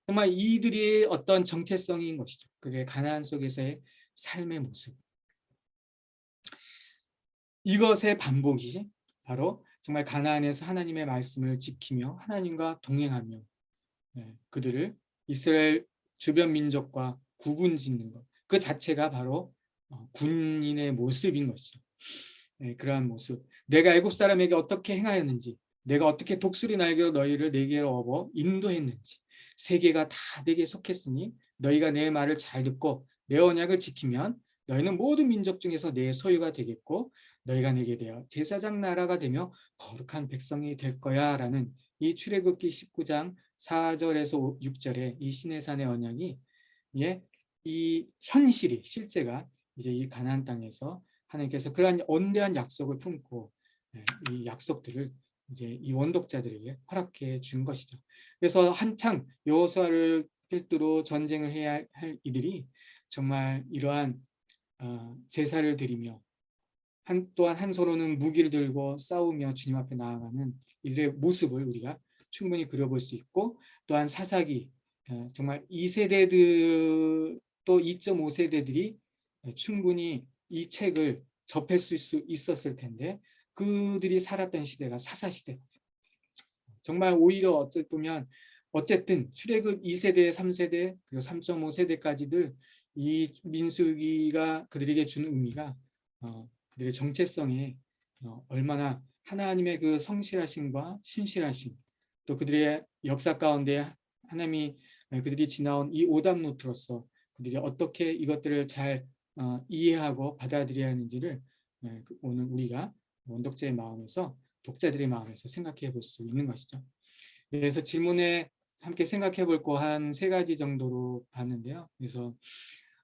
정말 이들이 어떤 정체성인 것이죠. 그게 가나안 속에서의 삶의 모습. 이것의 반복이 바로 정말 가나안에서 하나님의 말씀을 지키며 하나님과 동행하며 그들을 이스라엘 주변 민족과 구분 짓는 것, 그 자체가 바로 군인의 모습인 것이죠. 그러한 모습, 내가 애굽 사람에게 어떻게 행하였는지, 내가 어떻게 독수리 날개로 너희를 내게로 업어 인도했는지, 세계가 다 내게 속했으니 너희가 내 말을 잘 듣고 내 언약을 지키면 너희는 모든 민족 중에서 내 소유가 되겠고 너희가 내게 되어 제사장 나라가 되며 거룩한 백성이 될 거야 라는 이 출애굽기 19장 4절에서 6절에 이 시내산의 언약이 이 현실이, 실제가 이제 이 가나안 땅에서 하나님께서 그러한 언대한 약속을 품고 이 약속들을 이제 이 원독자들에게 허락해 준 것이죠. 그래서 한창 여호수아를 필두로 전쟁을 해야 할 이들이 정말 이러한 제사를 드리며 또한 한 서로는 무기를 들고 싸우며 주님 앞에 나아가는 이들의 모습을 우리가 충분히 그려볼 수 있고, 또한 사사기 정말 2세대들 또 2.5세대들이 충분히 이 책을 접했을 수 있었을 텐데 그들이 살았던 시대가 사사시대거든요. 정말 오히려 어쨌든 출애굽 2세대, 3세대, 그리고 3.5세대까지들 이 민수기가 그들에게 주는 의미가 그들의 정체성에 얼마나 하나님의 그 성실하심과 신실하심, 또 그들의 역사 가운데 하나님이 그들이 지나온 이 오답노트로서 그들이 어떻게 이것들을 잘 이해하고 받아들여야 하는지를 오늘 우리가 원독자의 마음에서, 독자들의 마음에서 생각해 볼 수 있는 것이죠. 그래서 질문에 함께 생각해 볼 거 한 3가지 정도로 봤는데요. 그래서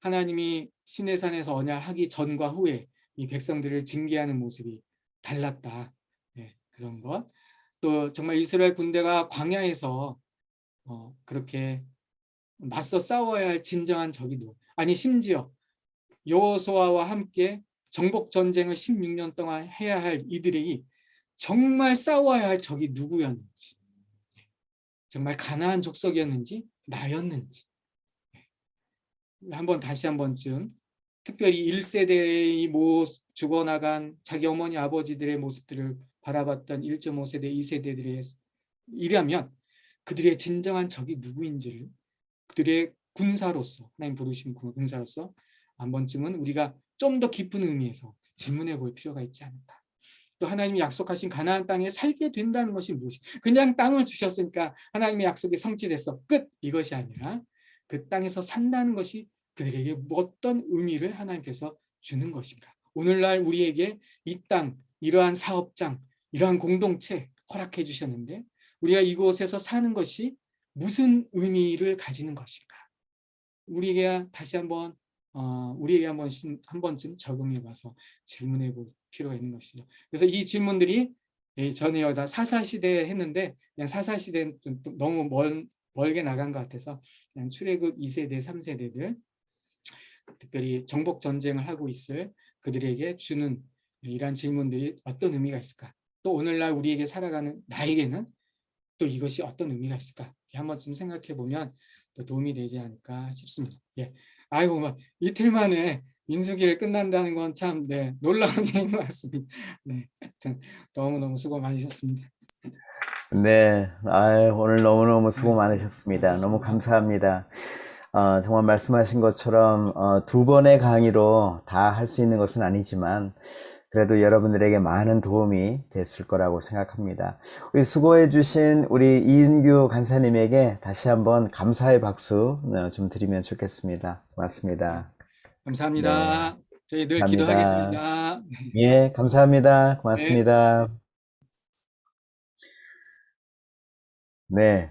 하나님이 시내산에서 언약하기 전과 후에 이 백성들을 징계하는 모습이 달랐다. 그런 것. 또 정말 이스라엘 군대가 광야에서 그렇게 맞서 싸워야 할 진정한 적이 누구? 아니 심지어 여호수아와 함께 정복 전쟁을 16년 동안 해야 할 이들이 정말 싸워야 할 적이 누구였는지, 정말 가나안 족속이었는지 나였는지 한번 다시 한 번쯤, 특별히 1세대의 죽어나간 자기 어머니 아버지들의 모습들을 바라봤던 1.5세대, 2세대들의 이라면 그들의 진정한 적이 누구인지를 그들의 군사로서, 하나님 부르신 군사로서 한 번쯤은 우리가 좀 더 깊은 의미에서 질문해 볼 필요가 있지 않을까. 또 하나님이 약속하신 가나안 땅에 살게 된다는 것이 무엇이? 그냥 땅을 주셨으니까 하나님의 약속이 성취됐어, 끝, 이것이 아니라 그 땅에서 산다는 것이 그들에게 어떤 의미를 하나님께서 주는 것인가. 오늘날 우리에게 이 땅, 이러한 사업장, 이러한 공동체 허락해 주셨는데 우리가 이곳에서 사는 것이 무슨 의미를 가지는 것인가. 우리에게 다시 한번 우리에게 한 번쯤 적용해 봐서 질문해 볼 필요가 있는 것이죠. 그래서 이 질문들이 전에 다 사사시대에 했는데 그냥 사사시대는 좀 너무 멀게 나간 것 같아서 그냥 출애굽 2세대, 3세대들, 특별히 정복 전쟁을 하고 있을 그들에게 주는 이러한 질문들이 어떤 의미가 있을까? 또 오늘날 우리에게 살아가는 나에게는 또 이것이 어떤 의미가 있을까? 한 번쯤 생각해 보면 또 도움이 되지 않을까 싶습니다. 예. 아이고, 막 이틀 만에 민수기를 끝난다는 건 참, 네, 놀라운 일인 것 같습니다. 네, 너무너무 수고 많으셨습니다. 네, 오늘 너무너무 수고 많으셨습니다. 너무 감사합니다. 정말 말씀하신 것처럼 두 번의 강의로 다 할 수 있는 것은 아니지만 그래도 여러분들에게 많은 도움이 됐을 거라고 생각합니다. 우리 수고해 주신 우리 이은규 간사님에게 다시 한번 감사의 박수 좀 드리면 좋겠습니다. 고맙습니다. 네, 감사합니다. 저희 늘 감사합니다. 기도하겠습니다. 예, 감사합니다. 네. 고맙습니다. 네,